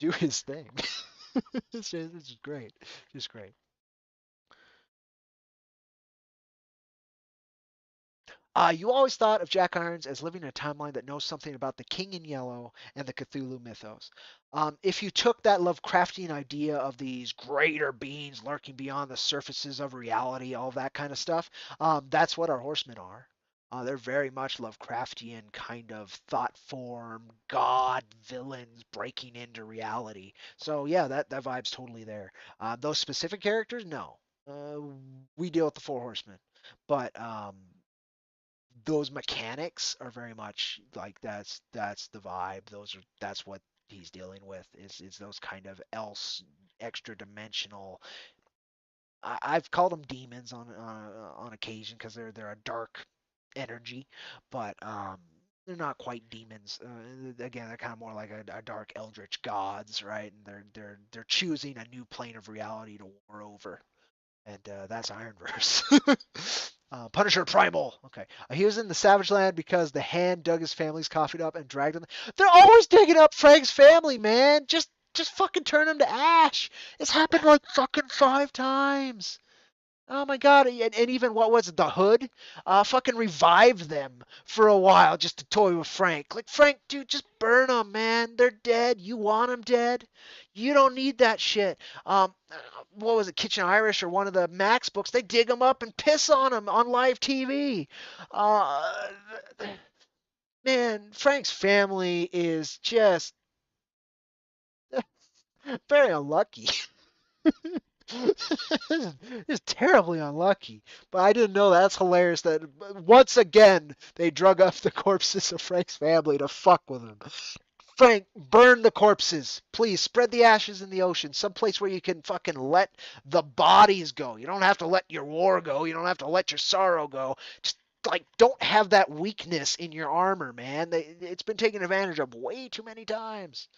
do his thing. It's just great, just great. You always thought of Jack Irons as living in a timeline that knows something about the King in Yellow and the Cthulhu mythos. If you took that Lovecraftian idea of these greater beings lurking beyond the surfaces of reality, all that kind of stuff, that's what our horsemen are. They're very much Lovecraftian kind of thought form, god villains breaking into reality. So yeah, that vibe's totally there. Those specific characters, no. Uh, we deal with the Four Horsemen, but those mechanics are very much like that's the vibe. That's what he's dealing with is those kind of else extra dimensional. I've called them demons on occasion because they're a dark energy, but they're not quite demons. Again, they're kind of more like a dark eldritch gods, right? And they're choosing a new plane of reality to war over, and that's IronVerse. Punisher Primal. Okay, he was in the Savage Land because the Hand dug his family's coffee up and dragged them. They're always digging up Frank's family, man. Just fucking turn them to ash. It's happened like fucking 5 times. Oh my god! And even what was it? The Hood, fucking revived them for a while just to toy with Frank. Like Frank, dude, just burn them, man. They're dead. You want them dead? You don't need that shit. What was it? Kitchen Irish or one of the Max books? They dig them up and piss on them on live TV. Uh, man, Frank's family is just very unlucky. It's terribly unlucky. But I didn't know that's hilarious that once again they drug up the corpses of Frank's family to fuck with him. Frank, burn the corpses. Please spread the ashes in the ocean, someplace where you can fucking let the bodies go. You don't have to let your war go. You don't have to let your sorrow go. Just like don't have that weakness in your armor, man. It's been taken advantage of way too many times.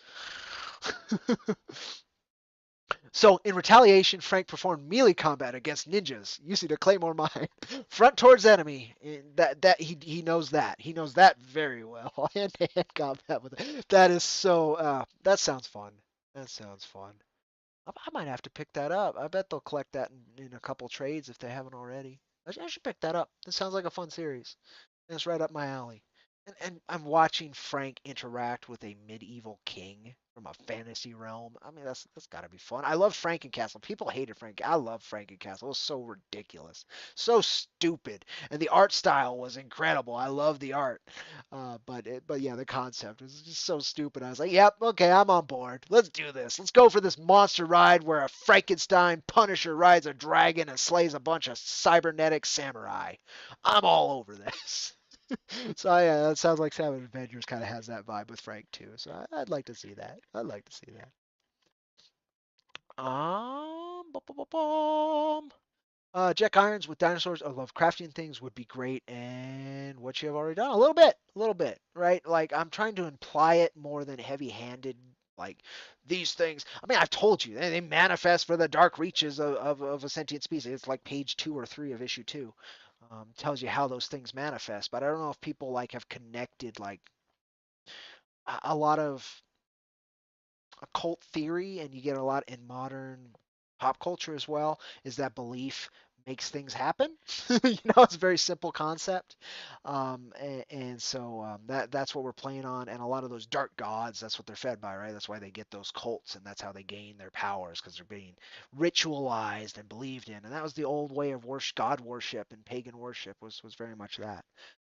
So, in retaliation, Frank performed melee combat against ninjas using a claymore mine, front towards enemy. That he knows that he knows that very well. Hand to hand combat with it. That is so. That sounds fun. That sounds fun. I might have to pick that up. I bet they'll collect that in a couple trades if they haven't already. I should pick that up. This sounds like a fun series. And it's right up my alley. And I'm watching Frank interact with a medieval king from a fantasy realm. I mean, that's got to be fun. I love Frankencastle. People hated Frank. I love Frankencastle. It was so ridiculous, so stupid, and the art style was incredible. I love the art, but yeah, the concept was just so stupid. I was like, yep, okay, I'm on board. Let's do this. Let's go for this monster ride where a Frankenstein Punisher rides a dragon and slays a bunch of cybernetic samurai. I'm all over this. So yeah, that sounds like Savage Avengers kind of has that vibe with Frank too. So I'd like to see that. I'd like to see that. Bum, bum, bum, bum. Jack Irons with dinosaurs or Lovecraftian things would be great, and what you have already done a little bit, right? Like I'm trying to imply it more than heavy-handed. Like these things. I mean, I've told you they manifest for the dark reaches of a sentient species. It's like page 2 or 3 of issue 2. Tells you how those things manifest. But I don't know if people like have connected like a lot of occult theory, and you get a lot in modern pop culture as well, is that belief makes things happen. It's a very simple concept, and so that's what we're playing on. And a lot of those dark gods, that's what they're fed by, right? That's why they get those cults, and that's how they gain their powers because they're being ritualized and believed in. And that was the old way of worship, god worship and pagan worship was very much that.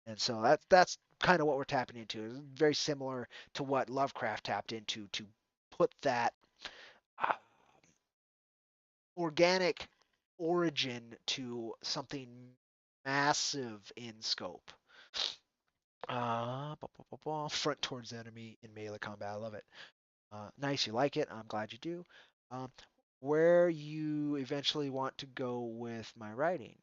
And so that's kind of what we're tapping into. It's very similar to what Lovecraft tapped into to put that uh, organic origin to something massive in scope. Front towards enemy in melee combat. I love it. Nice, you like it. I'm glad you do. Um, where you eventually want to go with my writing.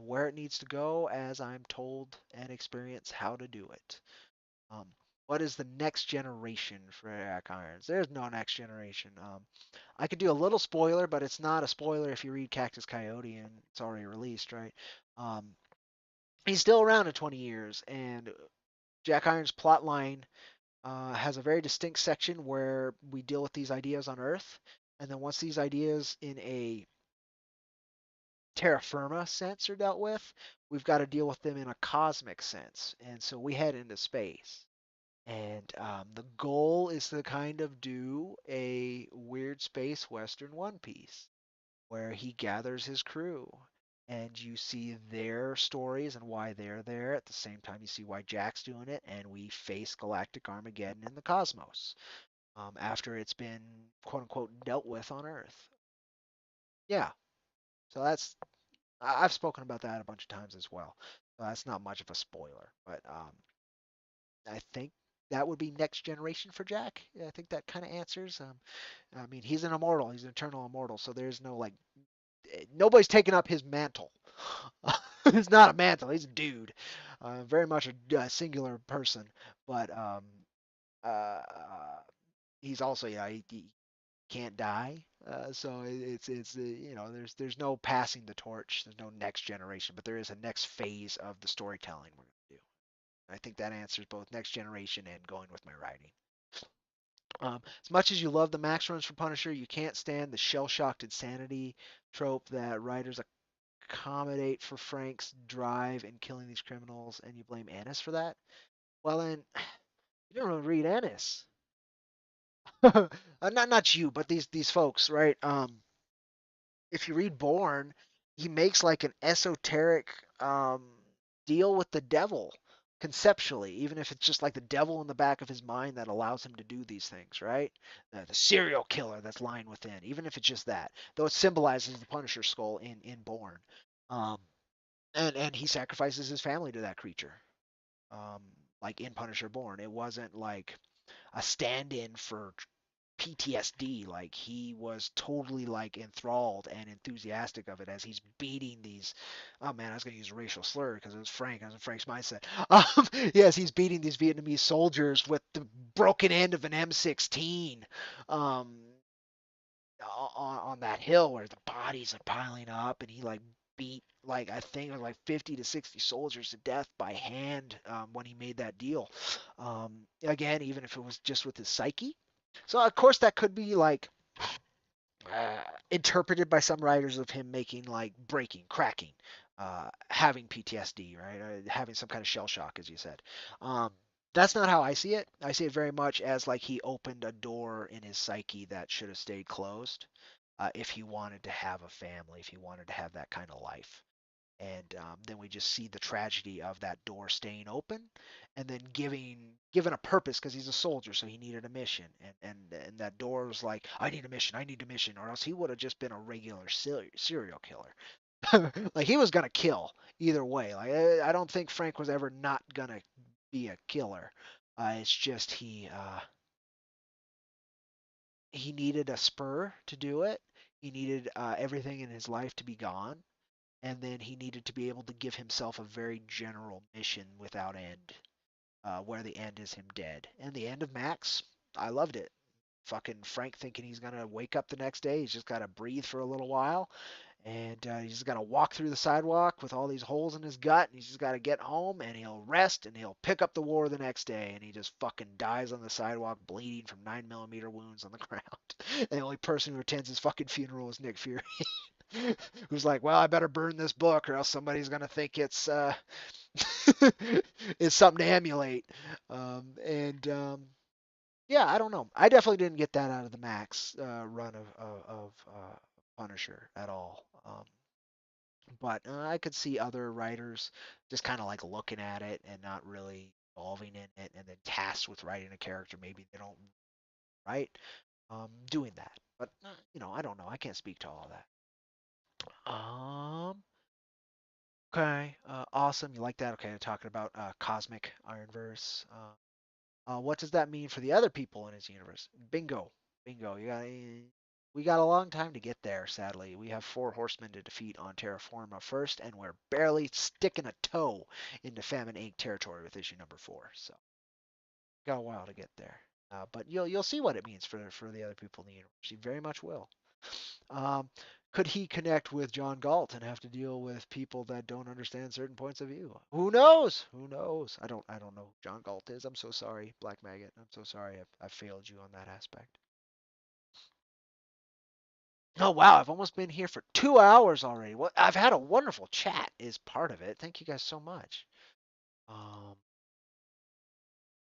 Where it needs to go as I'm told and experience how to do it. Um, What is the next generation for Jack Irons? There's no next generation. I could do a little spoiler, but it's not a spoiler if you read Cactus Coyote and it's already released, right? Um, he's still around in 20 years, and Jack Irons' plot line has a very distinct section where we deal with these ideas on Earth, and then once these ideas in a terra firma sense are dealt with, we've got to deal with them in a cosmic sense, and so we head into space. And the goal is to kind of do a weird space western One Piece where he gathers his crew. And you see their stories and why they're there. At the same time, you see why Jack's doing it, and we face Galactic Armageddon in the cosmos after it's been quote unquote dealt with on Earth. Yeah, so I've spoken about that a bunch of times as well. So that's not much of a spoiler, but I think that would be next generation for Jack. I think that kind of answers. I mean, he's an immortal. He's an eternal immortal. So there's no like nobody's taking up his mantle. It's not a mantle. He's a dude, very much a singular person. But uh, he's also he can't die. So it's you know there's no passing the torch. There's no next generation, but there is a next phase of the storytelling we're gonna do. I think that answers both next generation and going with my writing. As much as you love the Max runs for Punisher, you can't stand the shell-shocked insanity trope that writers accommodate for Frank's drive in killing these criminals, and you blame Ennis for that. Well, then you don't really read Ennis. Not you, but these folks, right? If you read Born, he makes like an esoteric deal with the devil conceptually, even if it's just like the devil in the back of his mind that allows him to do these things, right? The serial killer that's lying within, even if it's just that, though it symbolizes the Punisher skull in Born, um, and he sacrifices his family to that creature, um, like in Punisher Born. It wasn't like a stand-in for PTSD. Like he was totally like enthralled and enthusiastic of it as he's beating these. Oh man, I was gonna use a racial slur because it was Frank. I was in Frank's mindset. Yes, he's beating these Vietnamese soldiers with the broken end of an M16. Um, on that hill where the bodies are piling up, and he like beat like I think it was like 50 to 60 soldiers to death by hand when he made that deal. Again, even if it was just with his psyche. So of course that could be like interpreted by some writers of him making like breaking, cracking, having PTSD, right? Having some kind of shell shock, as you said. Um, that's not how I see it. I see it very much as like he opened a door in his psyche that should have stayed closed if he wanted to have a family, if he wanted to have that kind of life. And then we just see the tragedy of that door staying open, and then given a purpose because he's a soldier, so he needed a mission, and that door was like, I need a mission, or else he would have just been a regular serial killer. Like he was gonna kill either way. Like I don't think Frank was ever not gonna be a killer. It's just he needed a spur to do it. He needed everything in his life to be gone, and then he needed to be able to give himself a very general mission without end, where the end is him dead. And the end of Max, I loved it. Fucking Frank thinking he's gonna wake up the next day, he's just gotta breathe for a little while, and he's just gotta walk through the sidewalk with all these holes in his gut, and he's just gotta get home, and he'll rest, and he'll pick up the war the next day, and he just fucking dies on the sidewalk, bleeding from 9 millimeter wounds on the ground. And the only person who attends his fucking funeral is Nick Fury. Who's like, well, I better burn this book or else somebody's gonna think it's something to emulate. And yeah, I don't know. I definitely didn't get that out of the Max run of Punisher at all. But I could see other writers just kind of like looking at it and not really involving in it, and then tasked with writing a character maybe they don't write, doing that. But I don't know. I can't speak to all that. Okay, awesome. You like that? Okay, talking about cosmic Ironverse. What does that mean for the other people in his universe? Bingo, bingo. We got a long time to get there. Sadly, we have four horsemen to defeat on Terra Firma first, and we're barely sticking a toe into Famine Inc. territory with issue number 4. So Got a while to get there. But you'll see what it means for the other people in the universe. You very much will. Um, could he connect with John Galt and have to deal with people that don't understand certain points of view? Who knows? Who knows? I don't know who John Galt is. I'm so sorry, Black Maggot. I'm so sorry I failed you on that aspect. Oh wow, I've almost been here for 2 hours already. Well, I've had a wonderful chat is part of it. Thank you guys so much. Um,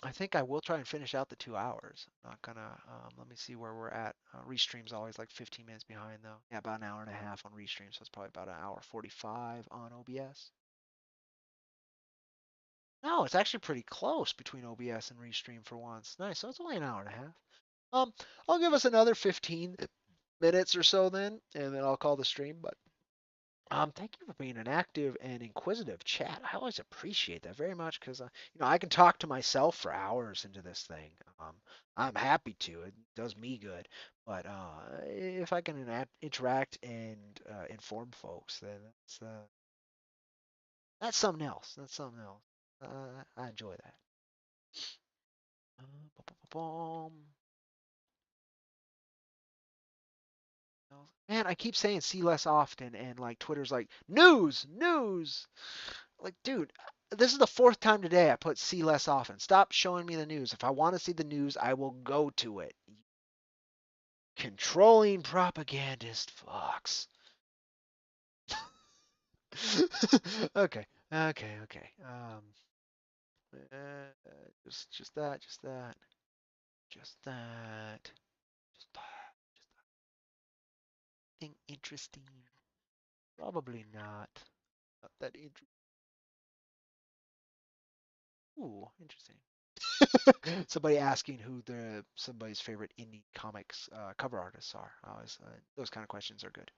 I think I will try and finish out the 2 hours. I'm not gonna. Let me see where we're at. Restream's always like 15 minutes behind though. Yeah, about an hour and a half on Restream, so it's probably about an hour 45 on OBS. No, it's actually pretty close between OBS and Restream for once. Nice. So it's only an hour and a half. Um, I'll give us another 15 minutes or so then, and then I'll call the stream. But thank you for being an active and inquisitive chat. I always appreciate that very much because I can talk to myself for hours into this thing. Um, I'm happy to. It does me good. But if I can interact and inform folks, then that's something else. That's something else. I enjoy that. Man, I keep saying see less often, and like Twitter's like news, news. Like, dude, this is the fourth time today I put see less often. Stop showing me the news. If I want to see the news, I will go to it. Controlling propagandist fucks. Okay, okay. Just that, just that, just that, just that. Anything interesting? Probably not. Not that interesting. Ooh, interesting. Somebody asking who somebody's favorite indie comics cover artists are. Always those kind of questions are good.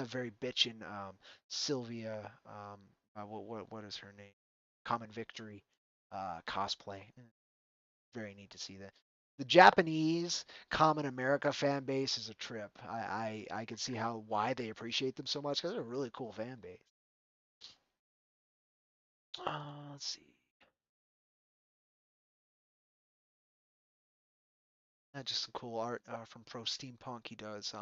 Very bitchin'. Sylvia. What is her name? Common Victory. Cosplay. Very neat to see that. The Japanese Common America fan base is a trip. I can see why they appreciate them so much because they're a really cool fan base. Let's see. Just some cool art from Pro Steampunk. He does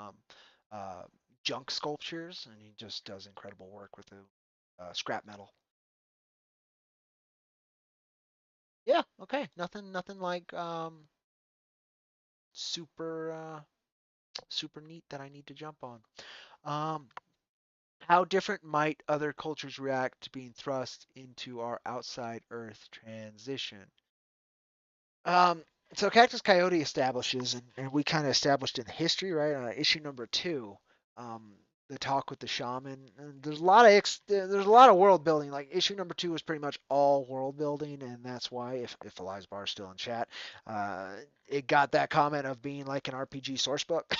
uh, junk sculptures, and he just does incredible work with the scrap metal. Yeah, okay, nothing like super super neat that I need to jump on. Um, how different might other cultures react to being thrust into our outside Earth transition? Um, so Cactus Coyote establishes, and we kind of established in history, right? Issue number 2, the talk with the shaman. And there's a lot of world building. Like issue number 2 was pretty much all world building, and that's why if Eliza Barr is still in chat, uh, it got that comment of being like an RPG source book,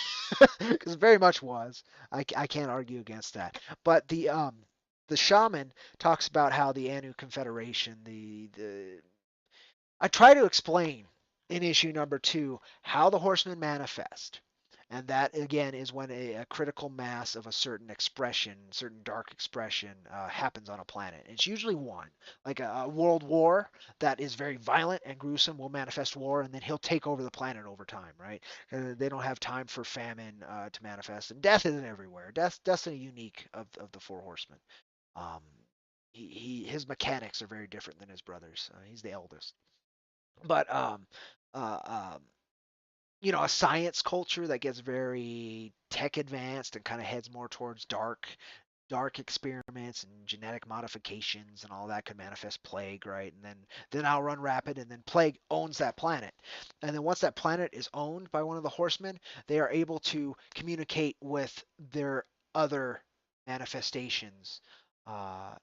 because it very much was. I can't argue against that. But the shaman talks about how the Anu Confederation, the I try to explain in issue number 2 how the horsemen manifest. And that, again, is when a critical mass of a certain expression, certain dark expression, happens on a planet. It's usually one. Like a world war that is very violent and gruesome will manifest war, and then he'll take over the planet over time, right? They don't have time for famine to manifest. And death isn't everywhere. Death's a unique of the four horsemen. Um, his mechanics are very different than his brothers. He's the eldest. But uh, um, a science culture that gets very tech advanced and kind of heads more towards dark experiments and genetic modifications and all that could manifest plague, right? And then I'll run rapid, and then plague owns that planet. And then once that planet is owned by one of the horsemen, they are able to communicate with their other manifestations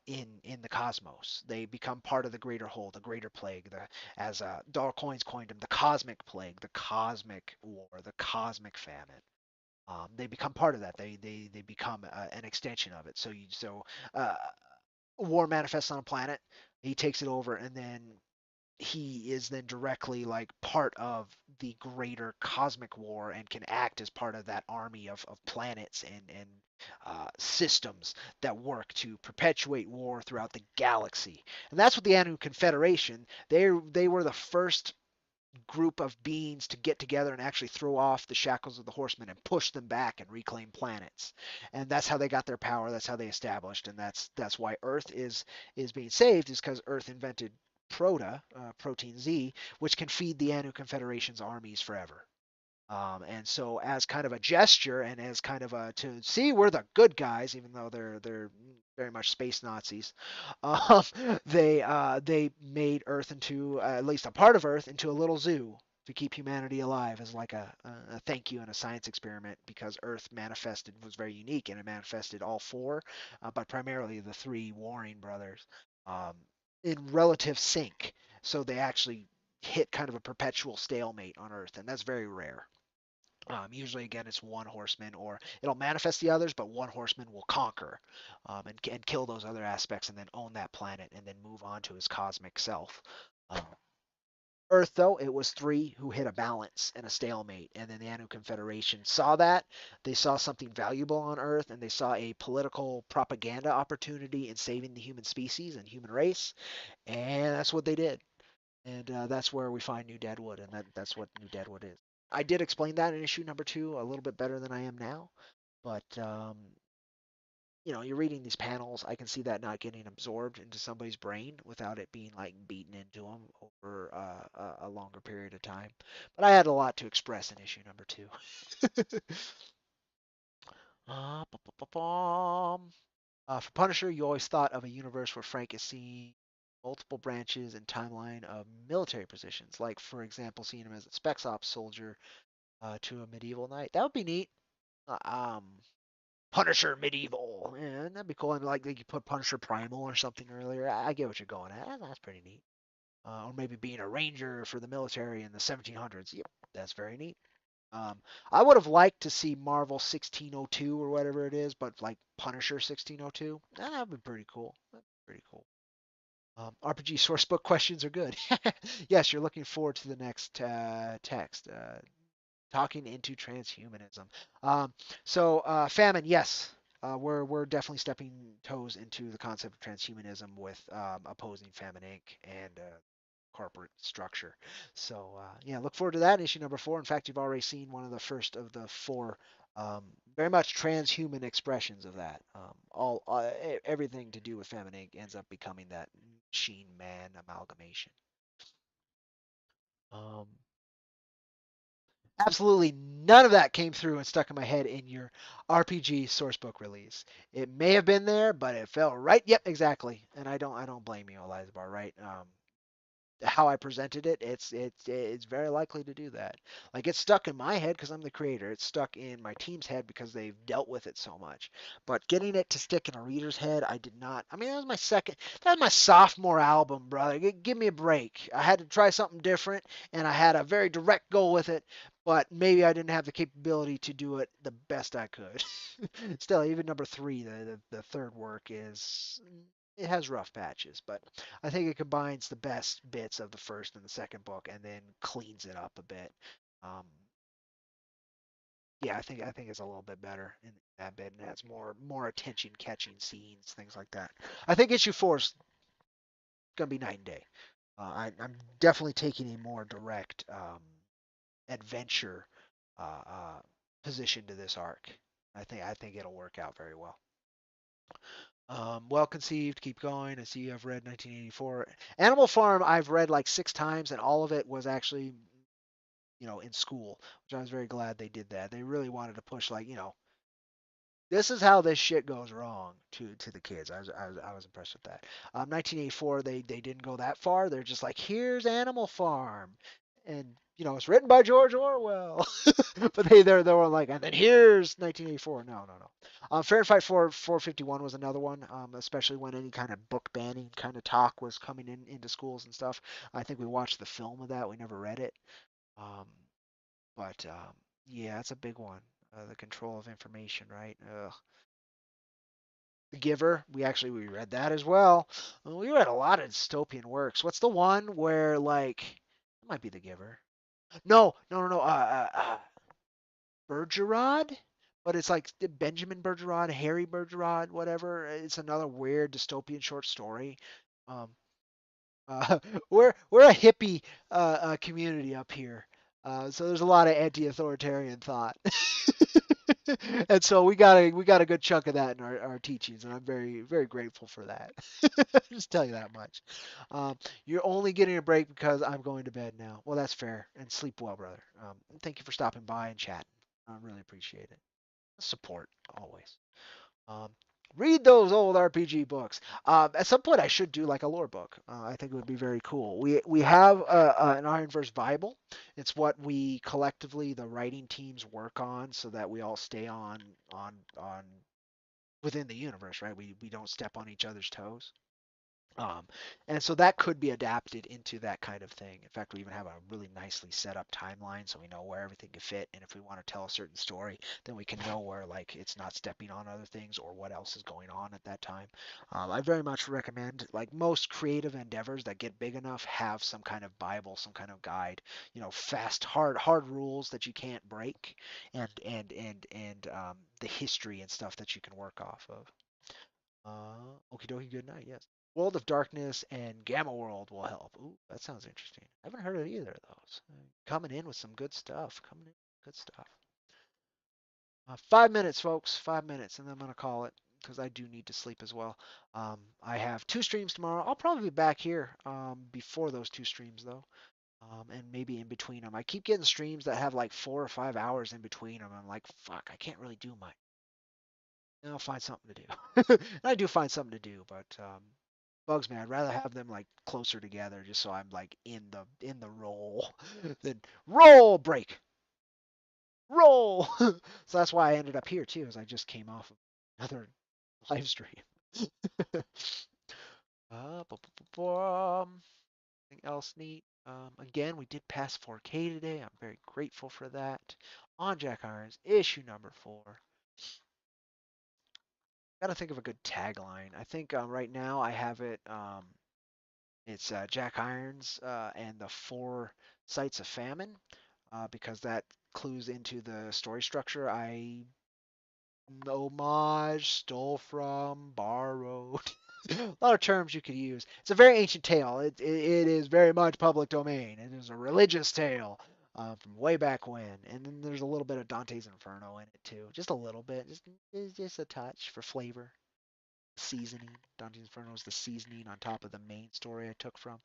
in the cosmos. They become part of the greater whole, the greater plague, as Dark Coins coined them, the cosmic plague, the cosmic war, the cosmic famine. They become part of that. They become an extension of it. Uh, war manifests on a planet. He takes it over, and then he is then directly like part of the greater cosmic war and can act as part of that army of planets and systems that work to perpetuate war throughout the galaxy. And that's what the Anu Confederation, they were the first group of beings to get together and actually throw off the shackles of the horsemen and push them back and reclaim planets. And that's how they got their power. That's how they established, and that's why Earth is being saved, is because Earth invented protein Z, which can feed the Anu Confederation's armies forever. And so, as kind of a gesture, and as kind of a to see we're the good guys, even though they're very much space Nazis, um, they made Earth into at least a part of Earth into a little zoo to keep humanity alive as like a thank you and a science experiment, because Earth manifested was very unique, and it manifested all four, but primarily the three warring brothers, um, in relative sync. So they actually hit kind of a perpetual stalemate on Earth, and that's very rare. Usually, again, it's one horseman, or it'll manifest the others, but one horseman will conquer, and kill those other aspects, and then own that planet, and then move on to his cosmic self. Um, Earth, though, it was three who hit a balance and a stalemate, and then the Anu Confederation saw that. They saw something valuable on Earth, and they saw a political propaganda opportunity in saving the human species and human race, and that's what they did. And that's where we find New Deadwood, and that's what New Deadwood is. I did explain that in issue number two a little bit better than I am now, but you're reading these panels. I can see that not getting absorbed into somebody's brain without it being like beaten into them over a longer period of time. But I had a lot to express in issue number two. For Punisher, you always thought of a universe where Frank is seeing multiple branches and timeline of military positions, like for example, seeing him as a Spec Ops soldier to a medieval knight. That would be neat. Uh, um, Punisher medieval, yeah, that'd be cool. And like you put Punisher primal or something earlier. I get what you're going at. That's pretty neat. Or maybe being a ranger for the military in the 1700s. Yep, that's very neat. Um, I would have liked to see Marvel 1602 or whatever it is, but like Punisher 1602. That would be pretty cool. That'd be pretty cool. RPG sourcebook questions are good. Yes, you're looking forward to the next text. Talking into transhumanism. Um, Famine, yes, we're definitely stepping toes into the concept of transhumanism with opposing Famine Inc. and corporate structure. Yeah, look forward to that in issue number four. In fact, you've already seen one of the first of the four um, very much transhuman expressions of that. Everything to do with Famine Inc. ends up becoming that machine man amalgamation. Um, Absolutely none of that came through and stuck in my head in your RPG sourcebook release. It may have been there, but it fell right. Yep, exactly. And I don't blame you, Elizabeth. Right? How I presented it, it's very likely to do that. Like it's stuck in my head because I'm the creator. It's stuck in my team's head because they've dealt with it so much. But getting it to stick in a reader's head, I did not. I mean, that was my sophomore album, brother. Give me a break. I had to try something different, and I had a very direct goal with it. But maybe I didn't have the capability to do it the best I could. Still, even number three, the third work is it has rough patches, but I think it combines the best bits of the first and the second book and then cleans it up a bit. Um, yeah, I think it's a little bit better in that bit and has more attention catching scenes, things like that. I think issue four is gonna be night and day. I'm definitely taking a more direct adventure uh, uh, position to this arc. I think it'll work out very well. Well conceived, keep going. I see you have read 1984. Animal Farm, I've read like six times, and all of it was actually, in school, which I was very glad they did that. They really wanted to push, like, this is how this shit goes wrong to the kids. I was impressed with that. 1984, they didn't go that far. They're just like, here's Animal Farm, and it's written by George Orwell. But they were like, and then here's 1984. No, no, no. Fahrenheit 451 was another one, especially when any kind of book banning kind of talk was coming into schools and stuff. I think we watched the film of that. We never read it. Um, but yeah, it's a big one. The control of information, right? Ugh. The Giver. We read that as well. We read a lot of dystopian works. What's the one where like it might be The Giver? No, no, no, no. Bergerod, but it's like Benjamin Bergerod, Harry Bergerod, whatever. It's another weird dystopian short story. Um, uh, we're a hippie community up here, so there's a lot of anti-authoritarian thought, and so we got a good chunk of that in our teachings, and I'm very grateful for that. Just tell you that much. Um, you're only getting a break because I'm going to bed now. Well, that's fair, and sleep well, brother. Thank you for stopping by and chatting. I really appreciate it. Support always. Um, read those old RPG books. At some point, I should do like a lore book. I think it would be very cool. We have an IronVerse Bible. It's what we collectively, the writing teams, work on, so that we all stay on within the universe, right? We don't step on each other's toes. Um, and so that could be adapted into that kind of thing. In fact, we even have a really nicely set up timeline so we know where everything can fit. And if we want to tell a certain story, then we can know where like it's not stepping on other things or what else is going on at that time. I very much recommend like most creative endeavors that get big enough have some kind of Bible, some kind of guide. Fast, hard rules that you can't break, and the history and stuff that you can work okie of. Okie dokie, good night. Yes. World of Darkness and Gamma World will help. Ooh, that sounds interesting. I haven't heard of either of those. Coming in with some good stuff. Coming in with good stuff. 5 minutes, folks. 5 minutes, and then I'm gonna call it because I do need to sleep as well. I have two streams tomorrow. I'll probably be back here before those two streams though, and maybe in between them. I keep getting streams that have like 4 or 5 hours in between them. I'm like, fuck, I can't really do much. And I'll find something to do. And I do find something to do, but bugs me. I'd rather have them like closer together, just so I'm like in the roll, than roll break roll. So that's why I ended up here too, as I just came off of another live stream. Anything else neat? Again, we did pass 4K today. I'm very grateful for that. On Jack Irons, issue number 4. Gotta think of a good tagline. I think right now I have it. It's Jack Irons and the 4 sites of famine, because that clues into the story structure. I homage, stole from, borrowed. A lot of terms you could use. It's a very ancient tale. It is very much public domain. It is a religious tale from way back when. And then there's a little bit of Dante's Inferno in it too. Just a little bit. Just a touch for flavor. Seasoning. Dante's Inferno is the seasoning on top of the main story I took from.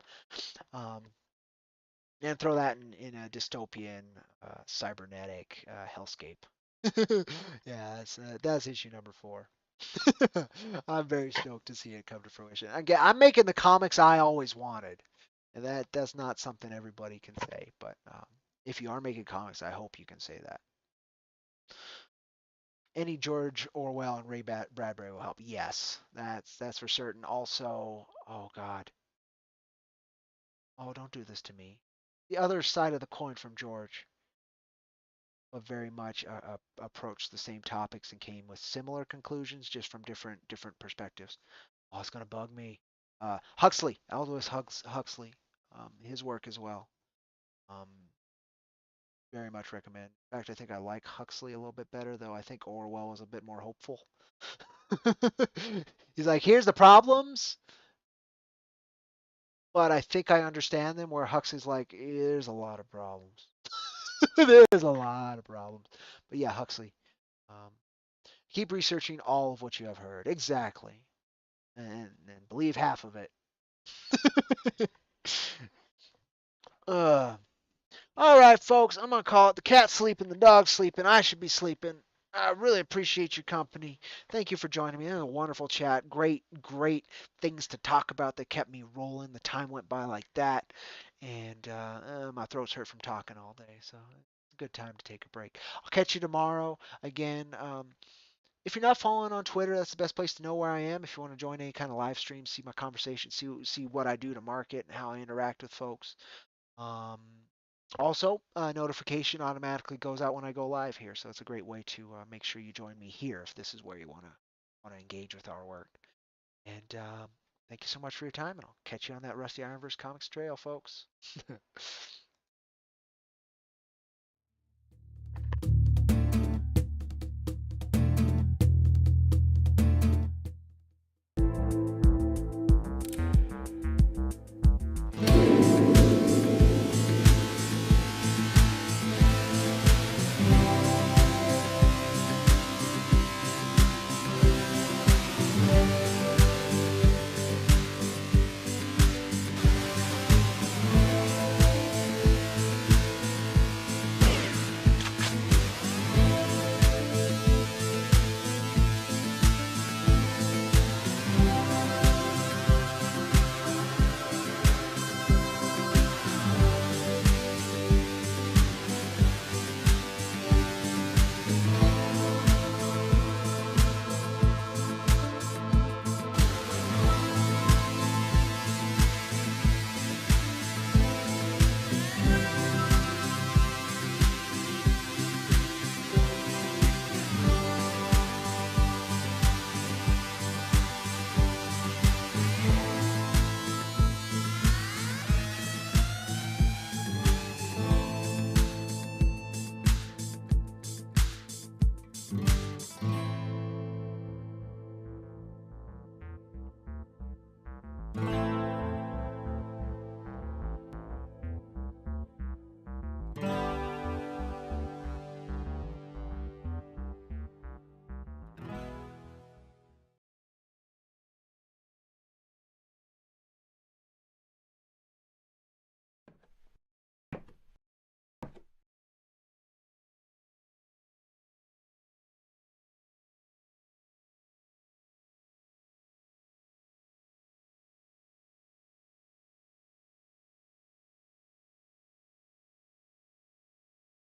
Um, and throw that in a dystopian, cybernetic hellscape. Yeah, that's issue number 4. I'm very stoked to see it come to fruition. Again, I'm making the comics I always wanted, and that's not something everybody can say. But if you are making comics, I hope you can say that. Any George Orwell and Ray Bradbury will help. Yes, that's for certain. Also, oh God, oh don't do this to me. The other side of the coin from George, but very much approached the same topics and came with similar conclusions, just from different perspectives. Oh, it's gonna bug me. Huxley, Aldous Huxley, his work as well. Um, very much recommend. In fact, I think I like Huxley a little bit better, though I think Orwell was a bit more hopeful. He's like, here's the problems, but I think I understand them. Where Huxley's like, there's a lot of problems. There's a lot of problems. But yeah, Huxley. Um, keep researching all of what you have heard. Exactly. And believe half of it. uh, all right, folks, I'm going to call it. The cat's sleeping, the dog's sleeping. I should be sleeping. I really appreciate your company. Thank you for joining me. It was a wonderful chat. Great things to talk about that kept me rolling. The time went by like that. And my throat's hurt from talking all day. So it's a good time to take a break. I'll catch you tomorrow. Again, if you're not following on Twitter, that's the best place to know where I am. If you want to join any kind of live stream, see my conversation, see what I do to market and how I interact with folks. Um, Also, notification automatically goes out when I go live here, so it's a great way to make sure you join me here if this is where you want to want to engage with our work. And thank you so much for your time, and I'll catch you on that Rusty Ironverse Comics trail, folks.